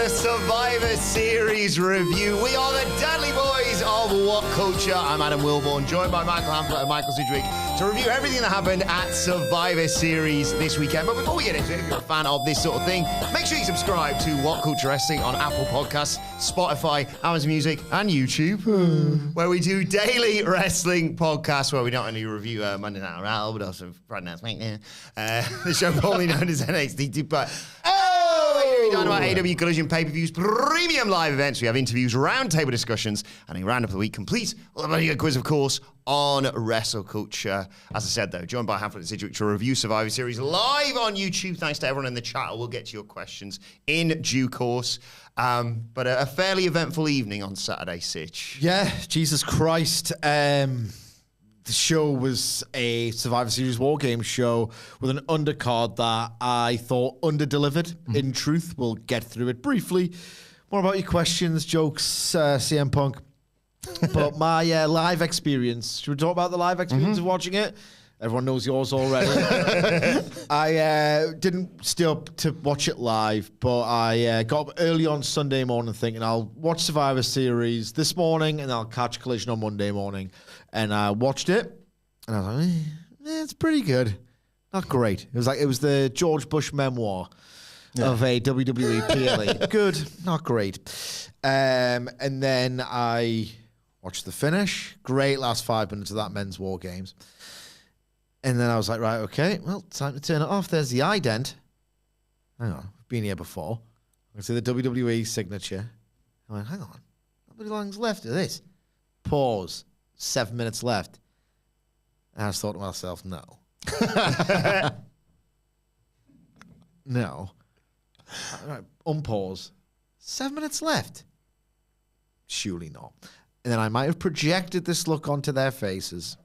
Survivor Series review. We are the Dadley Boyz of What Culture. I'm Adam Wilborn, joined by Michael Hamflett and Michael Sidgwick to review everything that happened at Survivor Series this weekend. But before we get into it, if you're a fan of this sort of thing, make sure you subscribe to What Culture Wrestling on Apple Podcasts, Spotify, Amazon Music, and YouTube, where we do daily wrestling podcasts where we not only review Monday Night Raw, but also Friday Night SmackDown, the show formerly known as NXT. But we're talking about AEW Collision pay-per-views, premium live events. We have interviews, roundtable discussions, and a roundup of the week complete. Well, a quiz, of course, on Wrestle Culture. As I said, though, joined by Hamflett and Sidgwick to review Survivor Series live on YouTube. Thanks to everyone in the chat. We'll get to your questions in due course. But a fairly eventful evening on Saturday, Sitch. Yeah, Jesus Christ. The show was a Survivor Series War Games show with an undercard that I thought under-delivered. In truth, we'll get through it briefly. More about your questions, jokes, CM Punk. But my live experience. Should we talk about the live experience of watching it? Everyone knows yours already. I didn't stay up to watch it live, but I got up early on Sunday morning thinking I'll watch Survivor Series this morning and I'll catch Collision on Monday morning. And I watched it, and I was like, it's pretty good. Not great. It was the George Bush memoir of a WWE PLE. Good, not great. And then I watched the finish. Great last 5 minutes of that men's War Games. And then I was like, right, okay, well, time to turn it off. There's the ident. Hang on, I've been here before. I can see the WWE signature. I went, hang on, how many long's left of this? Pause. 7 minutes left. And I just thought to myself, no. No. All right, unpause. 7 minutes left. Surely not. And then I might have projected this look onto their faces.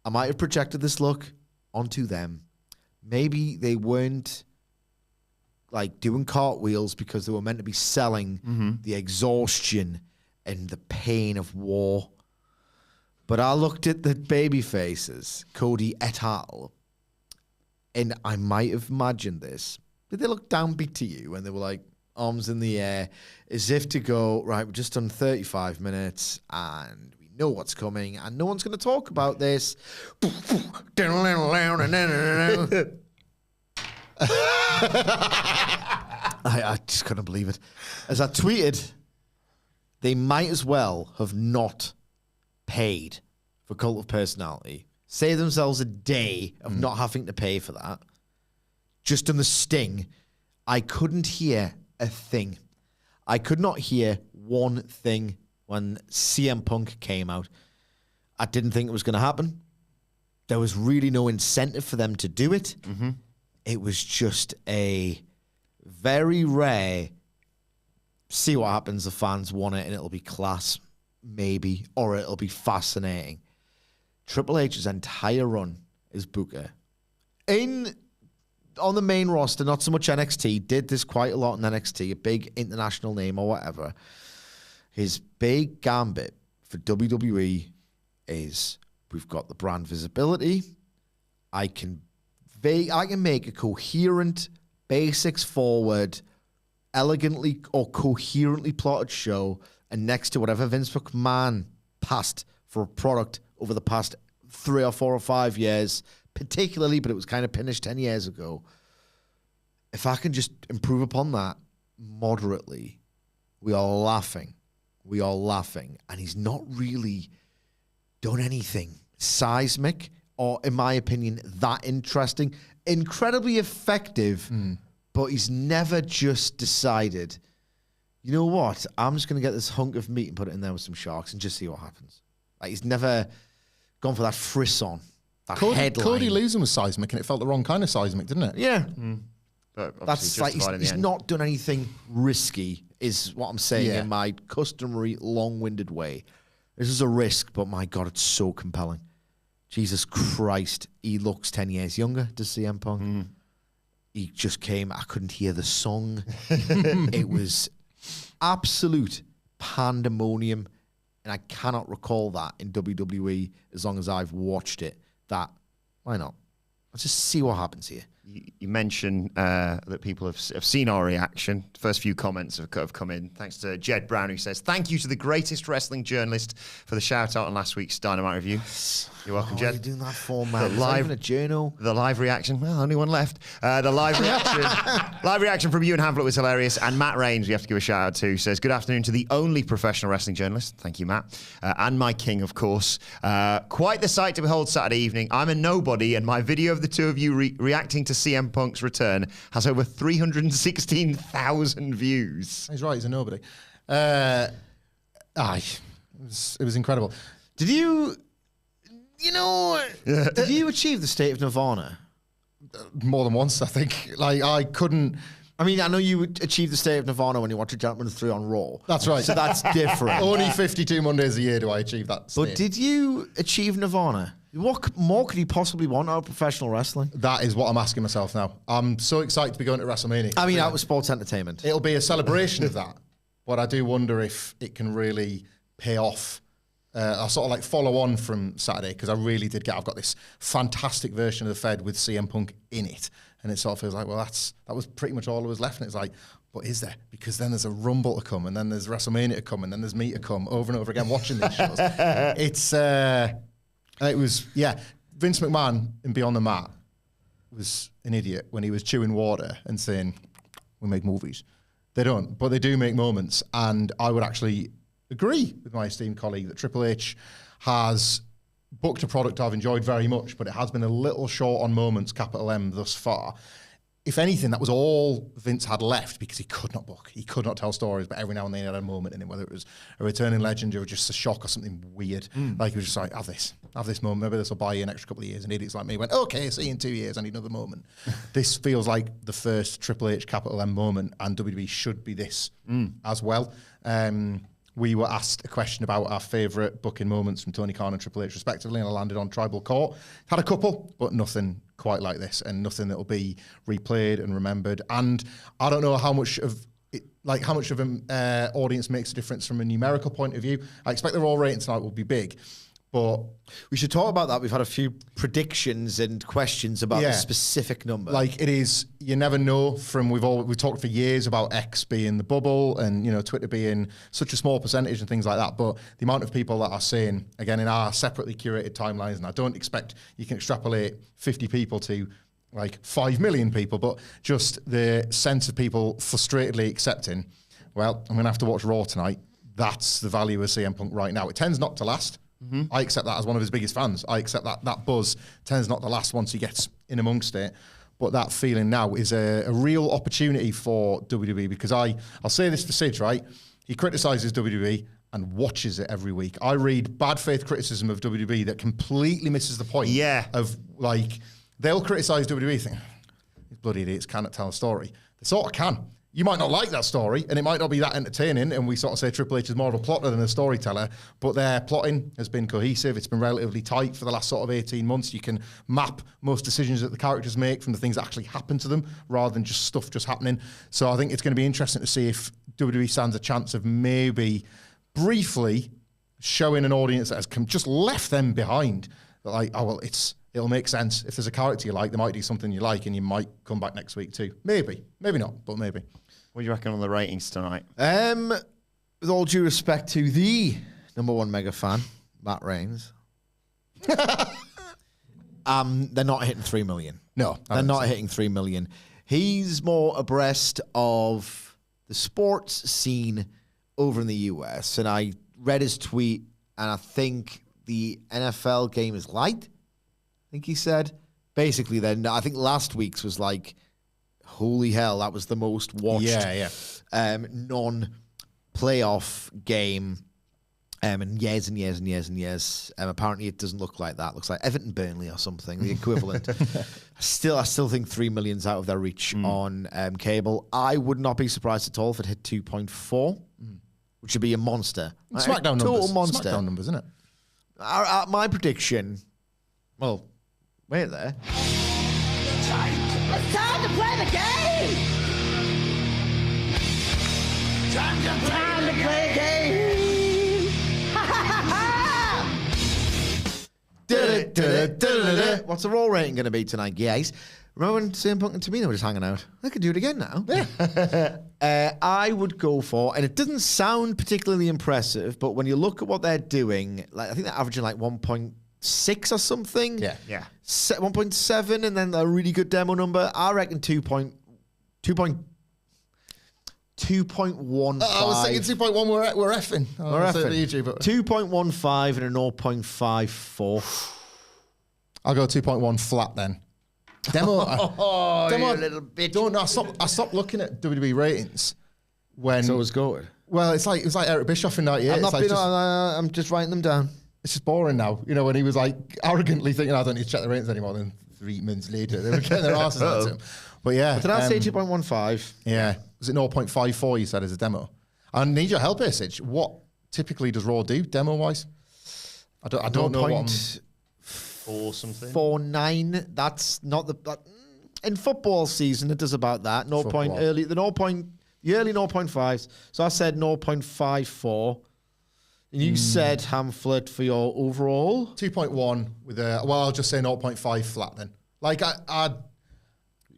I might have projected this look onto them. Maybe they weren't like doing cartwheels because they were meant to be selling the exhaustion and the pain of war. But I looked at the baby faces, Cody et al., and I might have imagined this. Did they look downbeat to you when they were like arms in the air, as if to go, right, we're just done 35 minutes and we know what's coming and no one's going to talk about this. I just couldn't believe it. As I tweeted, they might as well have not paid for Cult of Personality. Save themselves a day of not having to pay for that. Just on the Sting, I couldn't hear a thing. I could not hear one thing when CM Punk came out. I didn't think it was going to happen. There was really no incentive for them to do it. It was just a very rare, see what happens, the fans want it and it'll be class, maybe, or it'll be fascinating. Triple H's entire run as Booker on the main roster, not so much NXT, did this quite a lot in NXT, a big international name or whatever. His big gambit for WWE is, we've got the brand visibility. I can make a coherent, basics forward, elegantly or coherently plotted show, and next to whatever Vince McMahon passed for a product over the past 3 or 4 or 5 years, particularly, but it was kind of finished 10 years ago. If I can just improve upon that moderately, we are laughing. We are laughing. And he's not really done anything seismic or, in my opinion, that interesting. Incredibly effective, but he's never just decided, you know what, I'm just going to get this hunk of meat and put it in there with some sharks and just see what happens. Like, he's never gone for that frisson, that headline. Cody losing was seismic, and it felt the wrong kind of seismic, didn't it? Yeah. But That's like, he's not done anything risky, is what I'm saying in my customary long-winded way. This is a risk, but my God, it's so compelling. Jesus Christ, he looks 10 years younger, does CM Punk. He just came, I couldn't hear the song. It was absolute pandemonium. And I cannot recall that in WWE as long as I've watched it. Why not? Let's just see what happens here. You mentioned that people have seen our reaction. First few comments have come in. Thanks to Jed Brown, who says, "Thank you to the greatest wrestling journalist for the shout out on last week's Dynamite review." You're welcome, Jed. What are you doing that for, man? Live a journal. The live reaction. Well, only one left. The live reaction from you and Hamlet was hilarious. And Matt Rains, we have to give a shout out to, says, "Good afternoon to the only professional wrestling journalist." Thank you, Matt. And my king, of course. Quite the sight to behold Saturday evening. I'm a nobody, and my video of the two of you reacting to CM Punk's return has over 316,000 views. He's right, he's a nobody. It was incredible. Did you achieve the state of Nirvana? More than once, I think. Like, I couldn't... I mean, I know you achieved the state of Nirvana when you watched Gentleman 3 on Raw. That's right. So that's different. Only 52 Mondays a year do I achieve that state. But did you achieve Nirvana? What more could you possibly want out of professional wrestling? That is what I'm asking myself now. I'm so excited to be going to WrestleMania. I mean, out with sports entertainment. It'll be a celebration of that. But I do wonder if it can really pay off. I'll sort of like follow on from Saturday, because I really did I've got this fantastic version of the Fed with CM Punk in it. And it sort of feels like, well, that was pretty much all that was left. And it's like, but is there? Because then there's a Rumble to come, and then there's WrestleMania to come, and then there's me to come over and over again watching these shows. It was, Vince McMahon in Beyond the Mat was an idiot when he was chewing water and saying, we make movies. They don't, but they do make moments. And I would actually agree with my esteemed colleague that Triple H has booked a product I've enjoyed very much, but it has been a little short on moments, capital M, thus far. If anything, that was all Vince had left, because he could not book. He could not tell stories, but every now and then he had a moment in it, whether it was a returning legend or just a shock or something weird. Like, he was just like, have this moment. Maybe this will buy you an extra couple of years. And idiots like me went, okay, see you in 2 years. I need another moment. This feels like the first Triple H capital M moment, and WWE should be this as well. We were asked a question about our favourite booking moments from Tony Khan and Triple H respectively, and I landed on Tribal Court. Had a couple, but nothing quite like this, and nothing that will be replayed and remembered. And I don't know how much of it, like how much of an audience makes a difference from a numerical point of view. I expect the Raw rating tonight will be big, but we should talk about that. We've had a few predictions and questions about the specific number. Like, it is, you never know. We've talked for years about X being the bubble, and Twitter being such a small percentage and things like that. But the amount of people that are saying, again, in our separately curated timelines, and I don't expect you can extrapolate 50 people to like 5 million people, but just the sense of people frustratedly accepting, well, I'm going to have to watch Raw tonight. That's the value of CM Punk right now. It tends not to last. I accept that as one of his biggest fans. I accept that buzz tends not to last once he gets in amongst it. But that feeling now is a real opportunity for WWE, because I'll say this for Sid, right? He criticises WWE and watches it every week. I read bad faith criticism of WWE that completely misses the point. Of like, they'll criticise WWE, think, these bloody idiots cannot tell a story. They sort of can. You might not like that story, and it might not be that entertaining, and we sort of say Triple H is more of a plotter than a storyteller, but their plotting has been cohesive. It's been relatively tight for the last sort of 18 months. You can map most decisions that the characters make from the things that actually happen to them, rather than just stuff just happening. So I think it's going to be interesting to see if WWE stands a chance of maybe briefly showing an audience that has just left them behind. Like, oh, well, it'll make sense. If there's a character you like, they might do something you like, and you might come back next week too. Maybe not, but maybe. What do you reckon on the ratings tonight? With all due respect to the number one mega fan, Matt Rains, they're not hitting 3 million. No, they're not hitting 3 million. He's more abreast of the sports scene over in the US, and I read his tweet, and I think the NFL game is light. I think he said. Basically, then I think last week's was like, holy hell, that was the most watched non-playoff game in years and years and years and years. Apparently, it doesn't look like that. It looks like Everton Burnley or something, the equivalent. I still think 3 million's out of their reach on cable. I would not be surprised at all if it hit 2.4, which would be a monster. SmackDown numbers. Total monster. SmackDown numbers, isn't it? My prediction, well, wait there. It's time to play the game! Time to play the game! What's the Raw rating going to be tonight, guys? Remember when CM Punk and Tamina were just hanging out? I could do it again now. Yeah. I would go for, and it doesn't sound particularly impressive, but when you look at what they're doing, like I think they're averaging like 1.6 or something. Yeah. 1.7, and then a really good demo number. I reckon 2.15. I was thinking 2.1. We're effing. We're effing. 2.15 and a 0.54. I'll go 2.1 flat then. Demo. You little bitch. I stopped looking at WWE ratings when. So it was going. Well, it was like Eric Bischoff in '98. I'm just writing them down. It's just boring now. You know, when he was like arrogantly thinking, I don't need to check the ratings anymore. Then 3 minutes later, they were getting their asses into him. But yeah. Did I say 2.15? Yeah. Was it 0.54 you said as a demo? I need your help here, Sidge. What typically does Raw do, demo-wise? I don't know what or something. 0.49. That's not the... in football season, it does about that. The early 0.5s. So I said 0.54. And you said Hamflet for your overall? 2.1 with a... Well, I'll just say 0.5 flat then. Like, it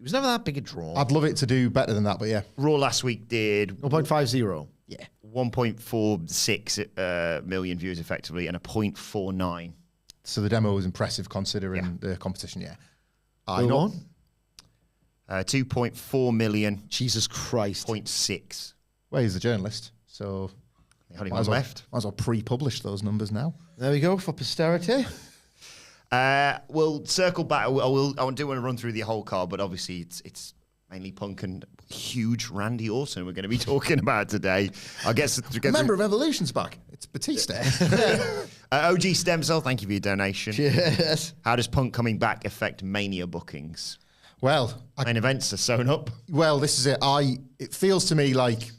was never that big a draw. I'd love it to do better than that, but yeah. Raw last week did 0.50. Yeah. 1.46 million views effectively and a 0.49. So the demo was impressive considering the competition, yeah. I know. 2.4 million. Jesus Christ. 0.6. Well, he's a journalist, so Only one left. Might as well pre-publish those numbers now. There we go for posterity. We'll circle back. I do want to run through the whole card, but obviously it's mainly Punk and huge Randy Orton we're going to be talking about today. I guess Member of Evolution's back. It's Batista. OG Stem Cell, thank you for your donation. Yes. How does Punk coming back affect Mania bookings? Well, main events are sewn up. Well, this is it. It feels to me like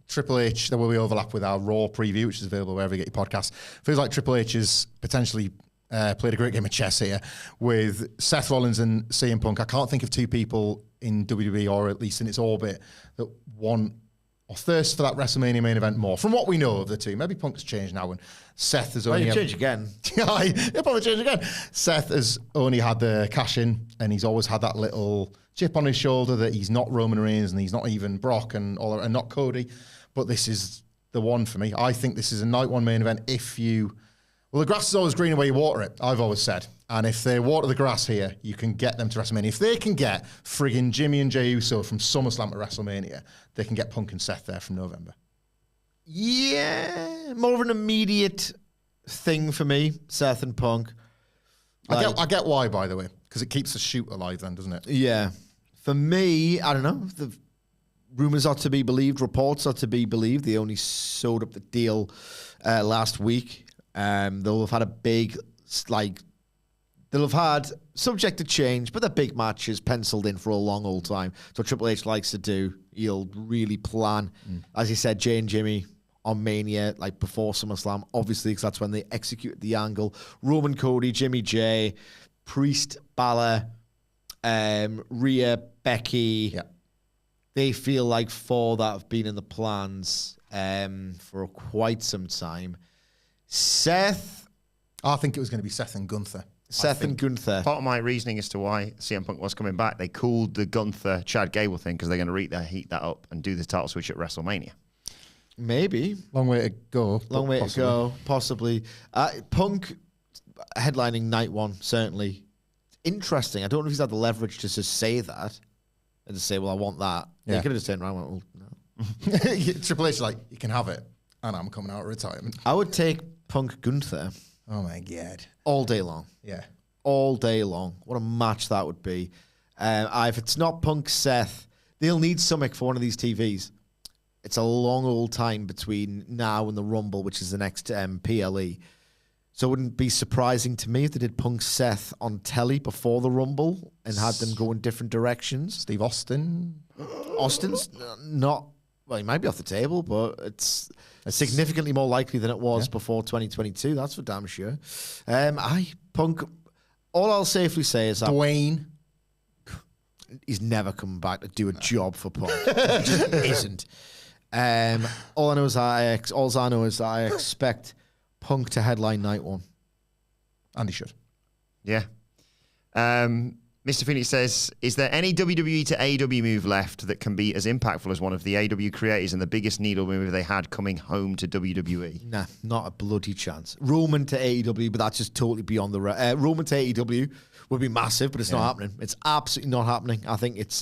Triple H, there will be overlap with our Raw preview, which is available wherever you get your podcast. Feels like Triple H has potentially played a great game of chess here with Seth Rollins and CM Punk. I can't think of two people in WWE, or at least in its orbit, that want or thirst for that WrestleMania main event more. From what we know of the two, maybe Punk's changed now, and Seth has only... change again. He'll probably change again. Seth has only had the cash in, and he's always had that little chip on his shoulder that he's not Roman Reigns and he's not even Brock and not Cody. But this is the one for me. I think this is a night one main event if you... Well, the grass is always greener where you water it, I've always said. And if they water the grass here, you can get them to WrestleMania. If they can get friggin' Jimmy and Jey Uso from SummerSlam to WrestleMania, they can get Punk and Seth there from November. Yeah, more of an immediate thing for me, Seth and Punk. I get why, by the way, because it keeps the shoot alive then, doesn't it? Yeah. For me, I don't know. The rumors are to be believed. Reports are to be believed. They only sewed up the deal last week. They'll have had a big, they'll have had, subject to change, but they're big matches penciled in for a long old time. So Triple H likes to do, he'll really plan, as he said, Jey and Jimmy on Mania, like before SummerSlam, obviously, because that's when they executed the angle. Roman, Cody, Jimmy, Jey, Priest, Balor, Rhea, Becky. Yeah. They feel like four that have been in the plans for quite some time. Seth. I think it was going to be Seth and Gunther. And Gunther. Part of my reasoning as to why CM Punk was coming back, they called the Gunther Chad Gable thing because they're going to heat that up and do the title switch at WrestleMania. Maybe. Long way to go. Possibly. Punk headlining night one, certainly. Interesting. I don't know if he's had the leverage to just say that and to say, well, I want that. Yeah. He could have just turned around and went, well, no. Triple H is like, you can have it. And I'm coming out of retirement. I would take Punk Gunther. Oh, my God. All day long. Yeah. All day long. What a match that would be. If it's not Punk Seth, they'll need something for one of these TVs. It's a long old time between now and the Rumble, which is the next PLE. So it wouldn't be surprising to me if they did Punk Seth on telly before the Rumble and had them go in different directions. Steve Austin? Austin's not... Well, he might be off the table, but it's significantly more likely than it was before 2022. That's for damn sure. Punk, all I'll safely say is that... Dwayne. He's never coming back to do a job for Punk. He just isn't. All I know is I expect Punk to headline night one. And he should. Yeah. Mr. Phoenix says, is there any WWE to AEW move left that can be as impactful as one of the AEW creators and the biggest needle move they had coming home to WWE? Nah, not a bloody chance. Roman to AEW, but that's just totally beyond the... Roman to AEW would be massive, but it's not happening. It's absolutely not happening. I think it's...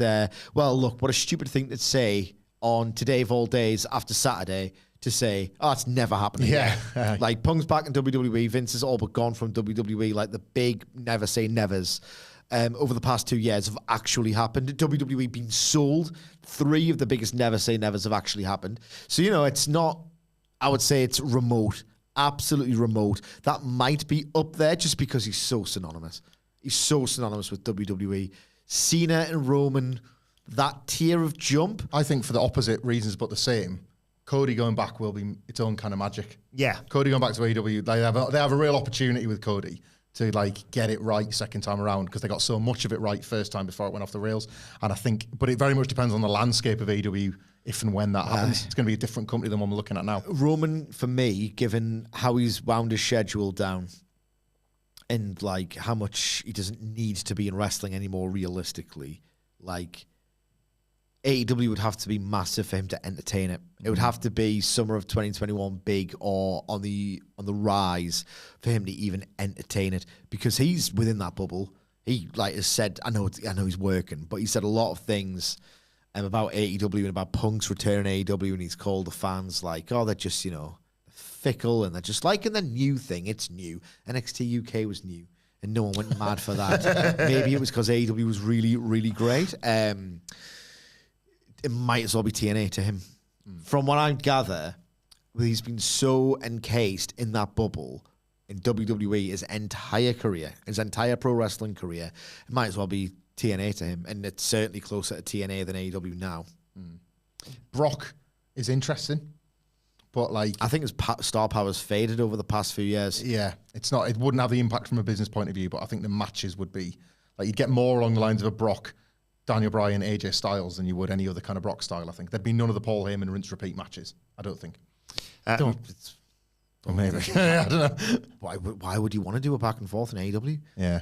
well, look, what a stupid thing to say on Today of All Days after Saturday to say, oh, it's never happening. Yeah. Like, Punk's back in WWE. Vince is all but gone from WWE. Like, the big never say nevers over the past 2 years have actually happened. WWE being sold. 3 of the biggest never say nevers have actually happened. So, you know, it's not, I would say it's remote. Absolutely remote. That might be up there just because he's so synonymous. He's so synonymous with WWE. Cena and Roman, that tier of jump. I think for the opposite reasons, but the same. Cody going back will be its own kind of magic. Yeah. Cody going back to AEW, they have a real opportunity with Cody to like get it right second time around because they got so much of it right first time before it went off the rails. And I think, but it very much depends on the landscape of AEW if and when that happens. It's going to be a different company than one we're looking at now. Roman, for me, given how he's wound his schedule down and like how much he doesn't need to be in wrestling anymore realistically, like AEW would have to be massive for him to entertain it. It would have to be summer of 2021 big or on the rise for him to even entertain it because he's within that bubble. He like has said, I know he's working, but he said a lot of things about AEW and about Punk's return in AEW, and he's called the fans like, oh, they're just, you know, fickle and they're just liking the new thing. It's new. NXT UK was new and no one went mad for that. Maybe it was because AEW was really, really great. It might as well be TNA to him. From what I gather, he's been so encased in that bubble in WWE his entire career, his entire pro wrestling career. It might as well be TNA to him, and it's certainly closer to TNA than AEW now. Brock is interesting, but like I think his star power's faded over the past few years. yeah, it's not. It wouldn't have the impact from a business point of view, but I think the matches would be like you'd get more along the lines of a Brock, Daniel Bryan, AJ Styles than you would any other kind of Brock style. I think there'd be none of the Paul Heyman rinse repeat matches. I don't think. Or maybe I don't know. Why would you want to do a back and forth in AEW? Yeah.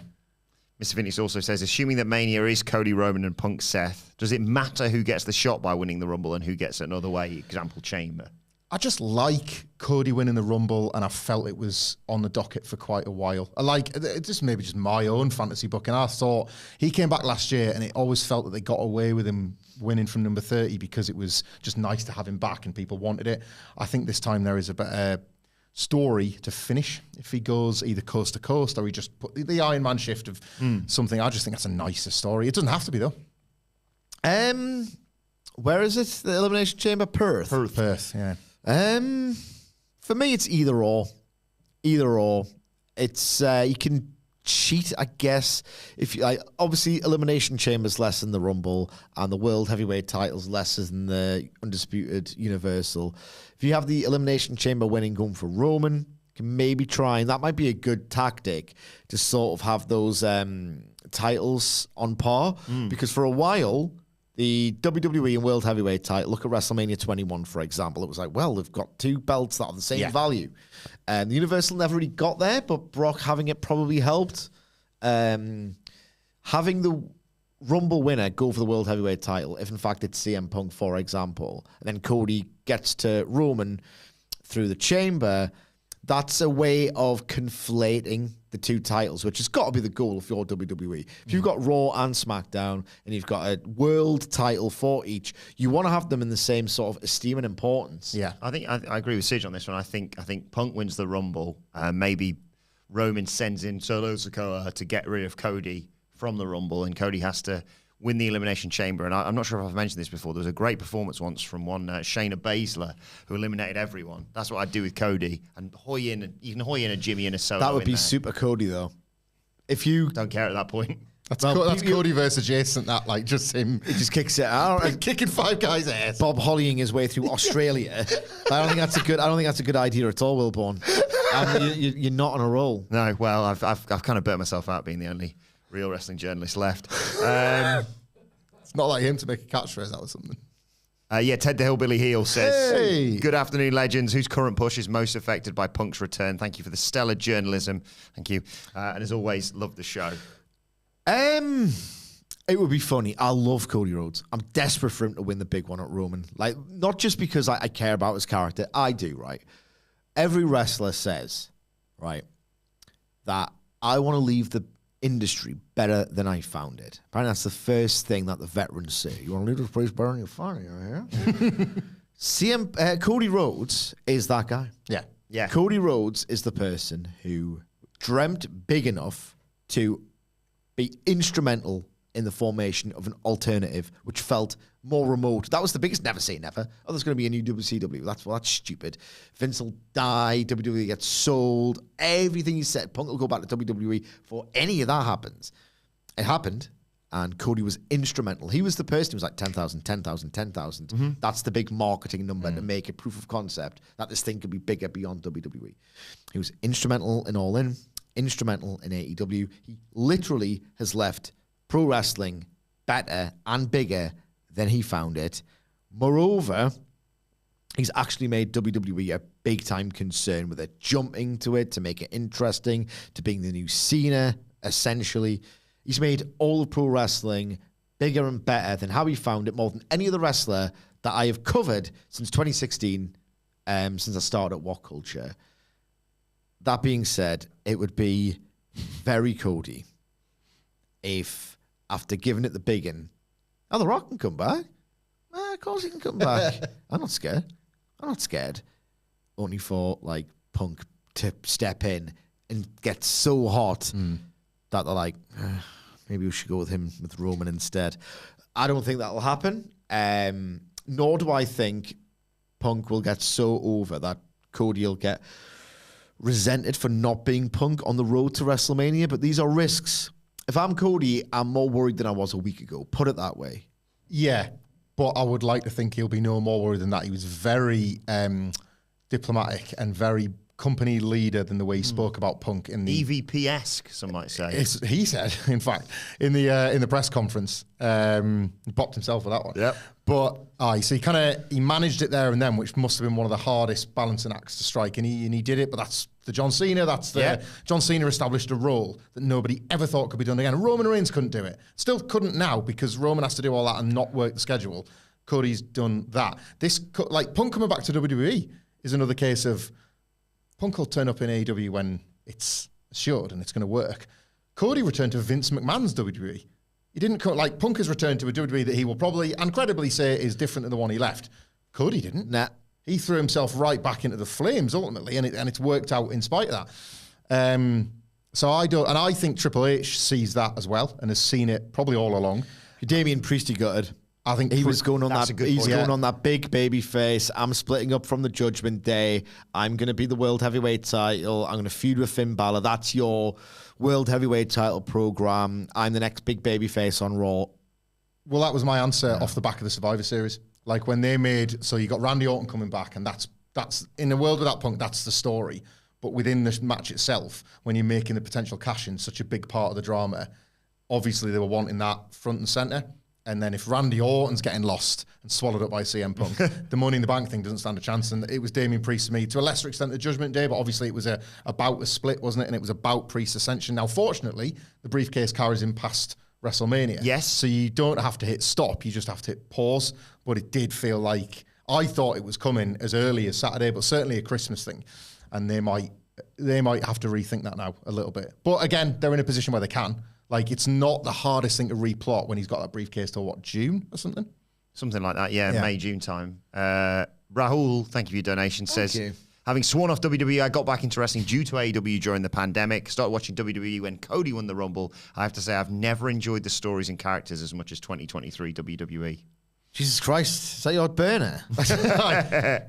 Mr. Phoenix also says, assuming that Mania is Cody, Roman, and Punk Seth, does it matter who gets the shot by winning the Rumble and who gets it another way? Example, Chamber. I just like Cody winning the Rumble, and I felt it was on the docket for quite a while. I like it's just maybe just my own fantasy book, and I thought he came back last year, and it always felt that they got away with him winning from number 30 because it was just nice to have him back, and people wanted it. I think this time there is a better story to finish if he goes either coast to coast or he just put the Iron Man shift of something. I just think that's a nicer story. It doesn't have to be though. Where is it? The Elimination Chamber, Perth. Perth, yeah. For me, it's either or. Either or. It's you can cheat, I guess. If you obviously Elimination Chamber's less than the Rumble, and the World Heavyweight title's less than the Undisputed Universal. If you have the Elimination Chamber winning going for Roman, you can maybe try, and that might be a good tactic to sort of have those titles on par, because for a while, the WWE and World Heavyweight title, look at WrestleMania 21, for example. It was like, well, they've got two belts that have the same value. And the Universal never really got there, but Brock having it probably helped. Having the Rumble winner go for the World Heavyweight title, if in fact it's CM Punk, for example, and then Cody gets to Roman through the Chamber, that's a way of conflating the two titles, which has got to be the goal if you're WWE. If you've got Raw and SmackDown and you've got a world title for each, you want to have them in the same sort of esteem and importance. Yeah, I think I agree with Sige on this one. I think Punk wins the Rumble. Maybe Roman sends in Solo Sikoa to get rid of Cody from the Rumble, and Cody has to win the Elimination Chamber. And I'm not sure if I've mentioned this before. There was a great performance once from one Shayna Baszler who eliminated everyone. That's what I'd do with Cody. And you can hoy in a Jimmy and a Solo. That would be there. super Cody, though. If you don't care at that point. That's Cody versus adjacent. That like just him. He just kicks it out, kicking 5 guys' ass. Bob Hollying his way through Australia. I don't think that's a good idea at all, Wilborn. You're not on a roll. No, well, I've kind of burnt myself out being the only real wrestling journalist left. It's not like him to make a catchphrase out of something. Ted the Hillbilly Heel says, Hey. Good afternoon, legends. Whose current push is most affected by Punk's return? Thank you for the stellar journalism. Thank you. And as always, love the show. It would be funny. I love Cody Rhodes. I'm desperate for him to win the big one at Roman. Like, not just because I care about his character. I do, right? Every wrestler says, right, that I want to leave the industry better than I found it. Apparently that's the first thing that the veterans say. You want to leave this place better than you found it, yeah? Cody Rhodes is that guy. Yeah. Cody Rhodes is the person who dreamt big enough to be instrumental in the formation of an alternative which felt more remote. That was the biggest never say never. Oh, there's going to be a new WCW. That's stupid. Vince will die. WWE gets sold. Everything he said, Punk will go back to WWE before any of that happens. It happened, and Cody was instrumental. He was the person who was like 10,000, 10,000, 10,000. Mm-hmm. That's the big marketing number to make a proof of concept that this thing could be bigger beyond WWE. He was instrumental in All In, instrumental in AEW. He literally has left pro wrestling better and bigger than he found it. Moreover, he's actually made WWE a big-time concern with it, jumping to it to make it interesting, to being the new Cena, essentially. He's made all of pro wrestling bigger and better than how he found it, more than any other wrestler that I have covered since 2016, since I started at What Culture. That being said, it would be very Cody if, after giving it the big one, The Rock can come back. Of course he can come back. I'm not scared. Only for, like, Punk to step in and get so hot that they're like, maybe we should go with him with Roman instead. I don't think that'll happen. Nor do I think Punk will get so over that Cody will get resented for not being Punk on the road to WrestleMania. But these are risks. If I'm Cody, I'm more worried than I was a week ago. Put it that way. Yeah, but I would like to think he'll be no more worried than that. He was very diplomatic and very company leader than the way he spoke about Punk in the EVP-esque, some might say. He said, in fact, in the press conference, he popped himself with that one. Yep. But so he managed it there and then, which must have been one of the hardest balancing acts to strike, and he did it. But that's the John Cena. John Cena established a role that nobody ever thought could be done again. Roman Reigns couldn't do it. Still couldn't now because Roman has to do all that and not work the schedule. Cody's done that. Punk coming back to WWE is another case of Punk will turn up in AEW when it's assured and it's going to work. Cody returned to Vince McMahon's WWE. He didn't Punk has returned to a WWE that he will probably and credibly say is different than the one he left. Cody didn't. Nah. He threw himself right back into the flames ultimately, and it's worked out in spite of that. I think Triple H sees that as well and has seen it probably all along. Damian Priest, he gutted. I think he was going on that's that. a good He's point. going on that big baby face. I'm splitting up from the Judgment Day. I'm going to be the World Heavyweight title. I'm going to feud with Finn Balor. That's your World Heavyweight title program. I'm the next big baby face on Raw. Well, that was my answer off the back of the Survivor Series. Like when they made, so you got Randy Orton coming back, and that's in a world without Punk, that's the story. But within the match itself, when you're making the potential cash-in such a big part of the drama, obviously they were wanting that front and centre. And then if Randy Orton's getting lost and swallowed up by CM Punk, the Money in the Bank thing doesn't stand a chance. And it was Damian Priest to me, to a lesser extent, the Judgment Day, but obviously it was about a split, wasn't it? And it was about Priest's ascension. Now, fortunately, the briefcase carries him past WrestleMania. Yes. So you don't have to hit stop, you just have to hit pause. But it did feel like, I thought it was coming as early as Saturday, but certainly a Christmas thing. And they might have to rethink that now a little bit. But again, they're in a position where they can. Like, it's not the hardest thing to replot when he's got that briefcase till, June or something? Something like that, yeah. May, June time. Rahul, thank you for your donation, says, you. Having sworn off WWE, I got back into wrestling due to AEW during the pandemic. Started watching WWE when Cody won the Rumble. I have to say, I've never enjoyed the stories and characters as much as 2023 WWE. Jesus Christ, is that your burner? The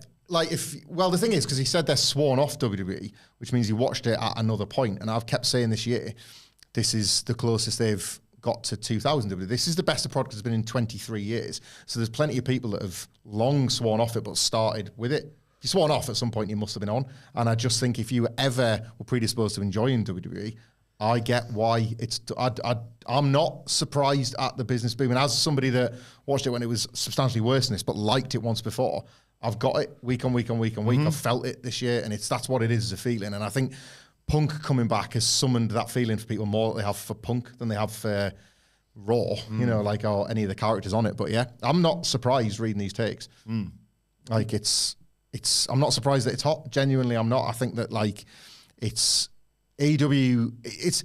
thing is, because he said they're sworn off WWE, which means he watched it at another point, and I've kept saying this year, this is the closest they've got to 2000 WWE. This is the best the product has been in 23 years. So there's plenty of people that have long sworn off it, but started with it. If you sworn off at some point, you must have been on. And I just think if you ever were predisposed to enjoying WWE, I get why I'm not surprised at the business boom. And as somebody that watched it when it was substantially worse than this, but liked it once before, I've got it week on week on week on week. I've felt it this year, and that's what it is as a feeling. And I think Punk coming back has summoned that feeling for people more that they have for Punk than they have for Raw, or any of the characters on it. But yeah, I'm not surprised reading these takes. Like I'm not surprised that it's hot. Genuinely, I'm not. I think that it's AEW. It's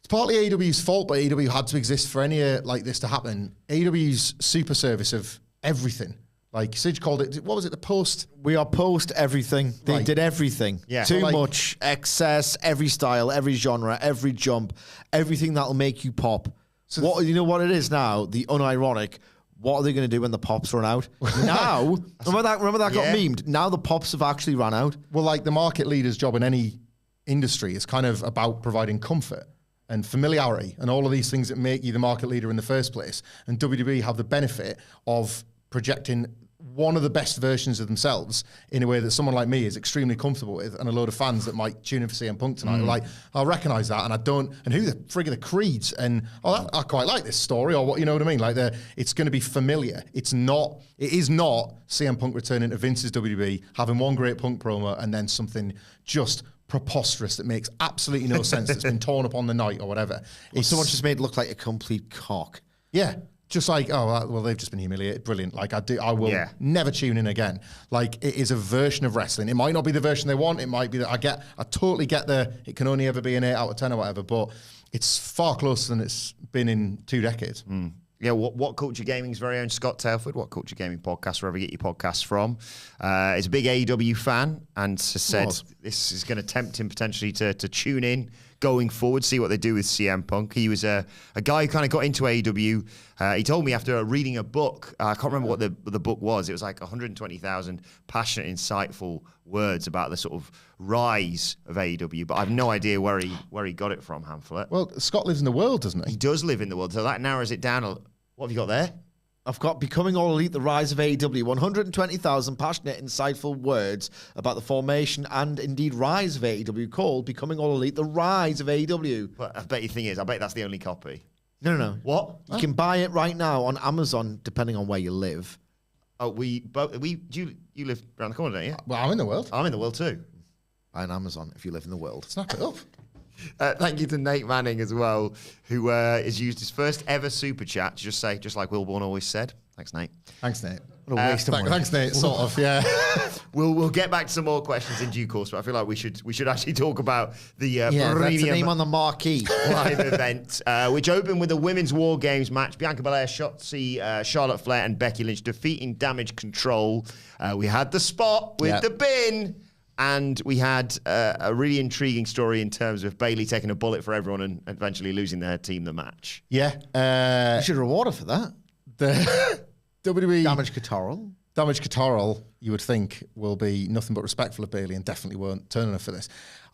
partly AEW's fault, but AEW had to exist for any like this to happen. AEW's super service of everything. Like Sidge called it, what was it, the post? We are post everything. They Right. did everything. Yeah. Too So, much, excess, every style, every genre, every jump, everything that'll make you pop. So you know what it is now? The unironic. What are they going to do when the pops run out? Now, remember that got Yeah. memed? Now the pops have actually run out. Well, like the market leader's job in any industry is kind of about providing comfort and familiarity and all of these things that make you the market leader in the first place. And WWE have the benefit of projecting one of the best versions of themselves in a way that someone like me is extremely comfortable with, and a load of fans that might tune in for CM Punk tonight are like, I'll recognise that, and I don't, and who the frig are the Creeds, and I quite like this story, or what, you know what I mean? Like, it's going to be familiar. It is not CM Punk returning to Vince's WWE, having one great Punk promo, and then something just preposterous that makes absolutely no sense, that's been torn up on the night or whatever. Someone just made it look like a complete cock. Yeah. Just like, well, they've just been humiliated. Brilliant. Like, I will never tune in again. Like, it is a version of wrestling. It might not be the version they want. It might be that I totally get it can only ever be an 8 out of 10 or whatever, but it's far closer than it's been in 2 decades. Yeah, What Culture Gaming's very own Scott Tailford, What Culture Gaming podcast, wherever you get your podcasts from, is a big AEW fan and has said this is going to tempt him potentially to tune in going forward, see what they do with CM Punk. He was a guy who kind of got into AEW. He told me after reading a book, I can't remember what the book was. It was like 120,000 passionate, insightful words about the sort of rise of AEW, but I have no idea where he got it from, Hamflet. Well, Scott lives in the world, doesn't he? He does live in the world, so that narrows it down. What have you got there? I've got Becoming All Elite, the rise of AEW. 120,000 passionate, insightful words about the formation and indeed rise of AEW, called Becoming All Elite, the rise of AEW. But I bet the thing is, I bet that's the only copy. No. What? You can buy it right now on Amazon, depending on where you live. Oh, you live around the corner, don't you? Well, I'm in the world. I'm in the world too. Buy on Amazon if you live in the world. Snap it up. Thank you to Nate Manning as well, who has used his first ever super chat to just say, just like Wilborn always said. Thanks, Nate. Thanks, Nate. What a waste of money. Thanks, Nate. Sort of, yeah. We'll get back to some more questions in due course, but I feel like we should actually talk about the That's the premium name on the marquee. live event, which opened with a women's War Games match. Bianca Belair, Shotzi, Charlotte Flair, and Becky Lynch defeating Damage Control. We had the spot with the bin. And we had a really intriguing story in terms of Bayley taking a bullet for everyone and eventually losing their team the match. Yeah. You should reward her for that. The WWE Damage Catarrel. Damage Catarrel, you would think, will be nothing but respectful of Bayley and definitely won't turn on her for this.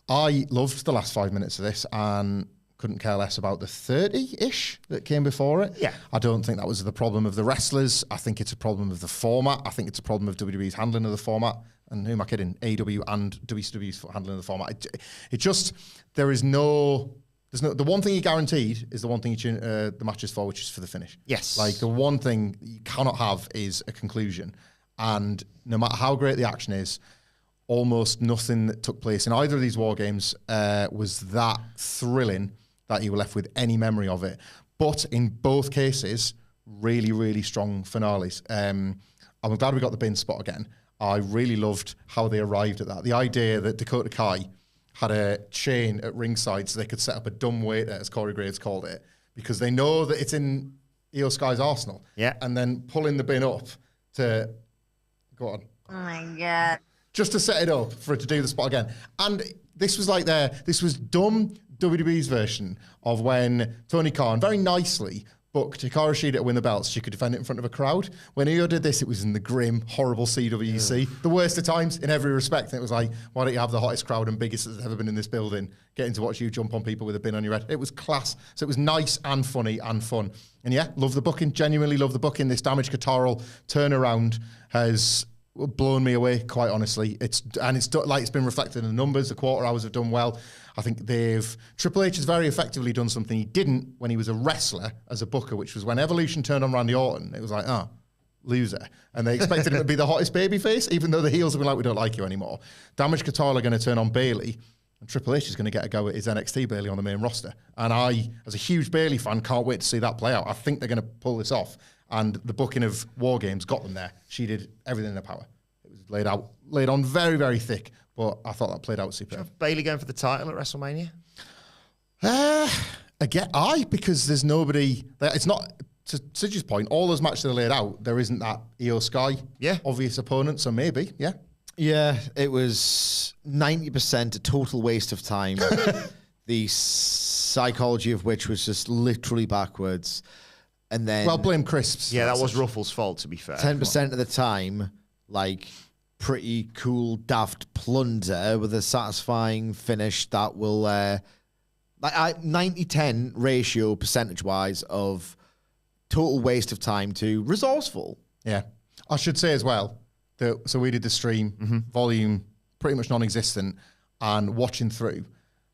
I loved the last 5 minutes of this and couldn't care less about the 30-ish that came before it. Yeah. I don't think that was the problem of the wrestlers. I think it's a problem of the format. I think it's a problem of WWE's handling of the format. And who am I kidding? AEW and WCW's handling of the format. It just, there's no, the one thing you guaranteed is the one thing you tune the matches for, which is for the finish. Yes. Like, the one thing you cannot have is a conclusion. And no matter how great the action is, almost nothing that took place in either of these War Games was that thrilling that you were left with any memory of it. But in both cases, really, really strong finales. I'm glad we got the bin spot again. I really loved how they arrived at that. The idea that Dakota Kai had a chain at ringside so they could set up a dumb waiter, as Corey Graves called it, because they know that it's in Io Sky's arsenal. Yeah. And then pulling the bin up to, go on. Oh my God. Just to set it up for it to do the spot again. And this was like this was dumb WWE's version of when Tony Khan very nicely booked Hikaru Shida to win the belts. She could defend it in front of a crowd. When Io did this, it was in the grim, horrible CWC. The worst of times in every respect. And it was like, why don't you have the hottest crowd and biggest that's ever been in this building getting to watch you jump on people with a bin on your head? It was class. So it was nice and funny and fun. And yeah, love the booking. Genuinely love the booking. This Damage Catarrel turnaround has blown me away, quite honestly. It's been reflected in the numbers. The quarter hours have done well. I think Triple H has very effectively done something he didn't when he was a wrestler as a booker, which was when Evolution turned on Randy Orton. It was like, loser. And they expected him to be the hottest babyface, even though the heels have been like, we don't like you anymore. Damage Control are going to turn on Bayley, and Triple H is going to get a go at his NXT Bayley on the main roster. And I, as a huge Bayley fan, can't wait to see that play out. I think they're going to pull this off. And the booking of War Games got them there. She did everything in her power. It was laid on very, very thick, but I thought that played out super. Bayley going for the title at WrestleMania? Again, because there's nobody. It's not, to Sidge's point, all those matches that are laid out, there isn't that Io Sky obvious opponent, so maybe, yeah. Yeah, it was 90% a total waste of time. The psychology of which was just literally backwards. And then, well, blame Crisps. Yeah, that was Ruffles' fault, to be fair. 10% of the time, like, pretty cool, daft plunder with a satisfying finish that will, 90-10 ratio percentage-wise of total waste of time to resourceful. Yeah. I should say as well, so we did the stream, volume pretty much non-existent, and watching through,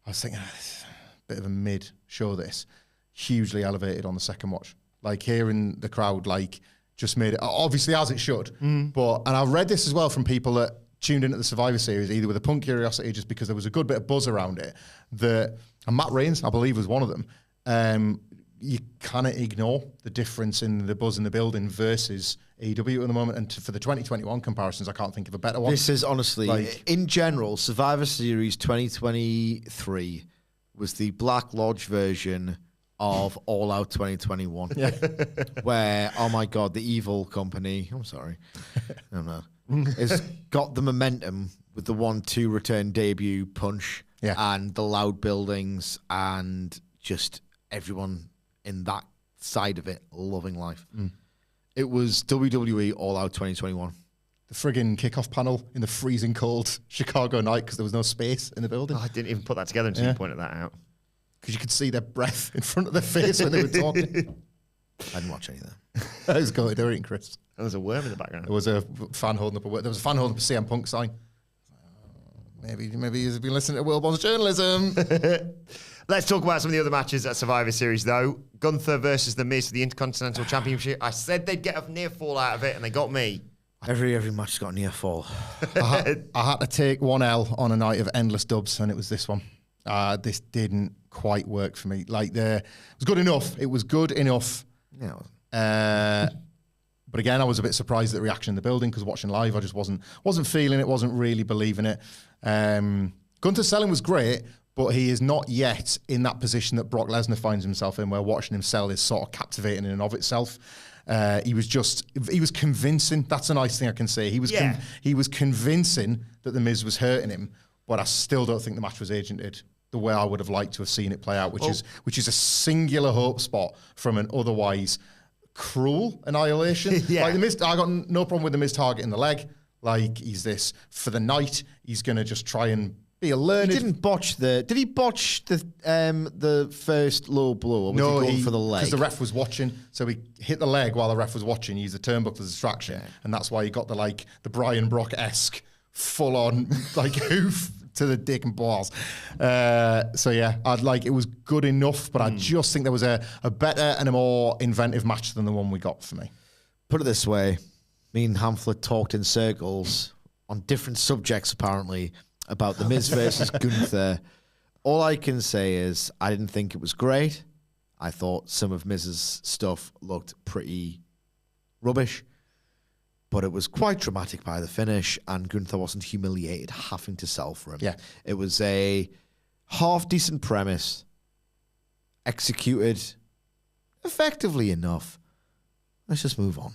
I was thinking, this is a bit of a mid-show this. Hugely elevated on the second watch. Like, hearing the crowd, like, just made it, obviously as it should, but, and I've read this as well from people that tuned into the Survivor Series, either with a punk curiosity, just because there was a good bit of buzz around it, and Matt Reigns, I believe, was one of them, you cannot ignore the difference in the buzz in the building versus AEW at the moment, and for the 2021 comparisons, I can't think of a better one. This is honestly, in general, Survivor Series 2023 was the Black Lodge version of All Out 2021, where, oh my God, the evil company, I'm sorry, has got the momentum with the 1-2 return debut punch and the loud buildings and just everyone in that side of it loving life. It was WWE All Out 2021. The friggin' kickoff panel in the freezing cold Chicago night because there was no space in the building. I didn't even put that together until you pointed that out. Because you could see their breath in front of their face when they were talking. I didn't watch any of that. That was good. They were eating crisps. There was a worm in the background. There was a fan holding up a CM Punk sign. Maybe he's been listening to World Boss Journalism. Let's talk about some of the other matches at Survivor Series, though. Gunther versus The Miz for the Intercontinental Championship. I said they'd get a near fall out of it, and they got me. Every match got a near fall. I had to take one L on a night of endless dubs, and it was this one. This didn't quite work for me. Like, it was good enough. It was good enough. Yeah. But again, I was a bit surprised at the reaction in the building because watching live, I just wasn't feeling it, wasn't really believing it. Gunther's selling was great, but he is not yet in that position that Brock Lesnar finds himself in, where watching him sell is sort of captivating in and of itself. He was convincing. That's a nice thing I can say. He was convincing that The Miz was hurting him, but I still don't think the match was agented the way I would have liked to have seen it play out, which is a singular hope spot from an otherwise cruel annihilation. Like, The Miz, I got no problem with The Miz targeting the leg. Like, he's this for the night. He's going to just try and be a learned. He didn't botch did he botch the first low blow? Or was he going for the leg? Because the ref was watching, so he hit the leg while the ref was watching. He used the turnbuckle as a distraction, and that's why he got the Brian Brock-esque full on hoof to the dick and balls. So yeah, it was good enough, but I just think there was a better and a more inventive match than the one we got for me. Put it this way, me and Hamflet talked in circles on different subjects apparently about The Miz versus Gunther. All I can say is I didn't think it was great. I thought some of Miz's stuff looked pretty rubbish, but it was quite dramatic by the finish, and Gunther wasn't humiliated having to sell for him. Yeah. It was a half-decent premise, executed effectively enough. Let's just move on.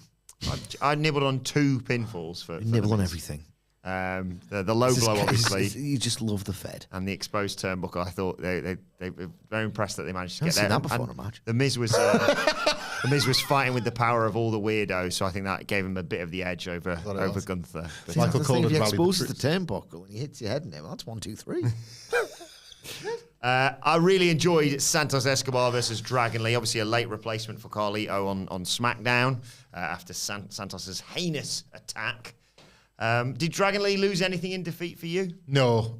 I nibbled on 2 pinfalls for nibble on everything. The low blow, obviously. You just love the Fed. And the exposed turnbuckle. I thought they were very impressed that they managed to I've get there. seen that before in a match. The Miz was the Miz was fighting with the power of all the weirdos, so I think that gave him a bit of the edge over Gunther. But Michael Cole, if he exposes the turnbuckle and he hits your head in it, well, that's 1, 2, 3. I really enjoyed Santos Escobar versus Dragon Lee. Obviously, a late replacement for Carlito on SmackDown after Santos's heinous attack. Did Dragon Lee lose anything in defeat for you? No,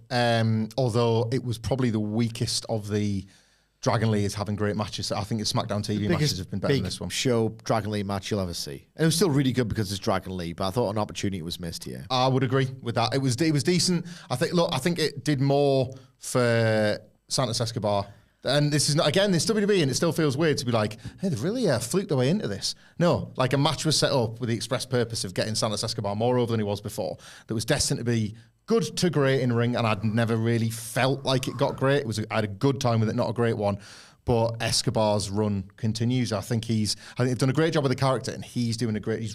although it was probably the weakest of the Dragon Lee is having great matches. I think the SmackDown TV matches have been better than this one. Show Dragon Lee match you'll ever see. And it was still really good because it's Dragon Lee, but I thought an opportunity was missed here. I would agree with that. It was decent. I think it did more for Santos Escobar. And this is not, again, this WWE, and it still feels weird to be like, hey, they've really fluked their way into this. No, like a match was set up with the express purpose of getting Santos Escobar more over than he was before. That was destined to be good to great in ring, and I'd never really felt like it got great. I had a good time with it, not a great one. But Escobar's run continues. I think they've done a great job with the character, and he's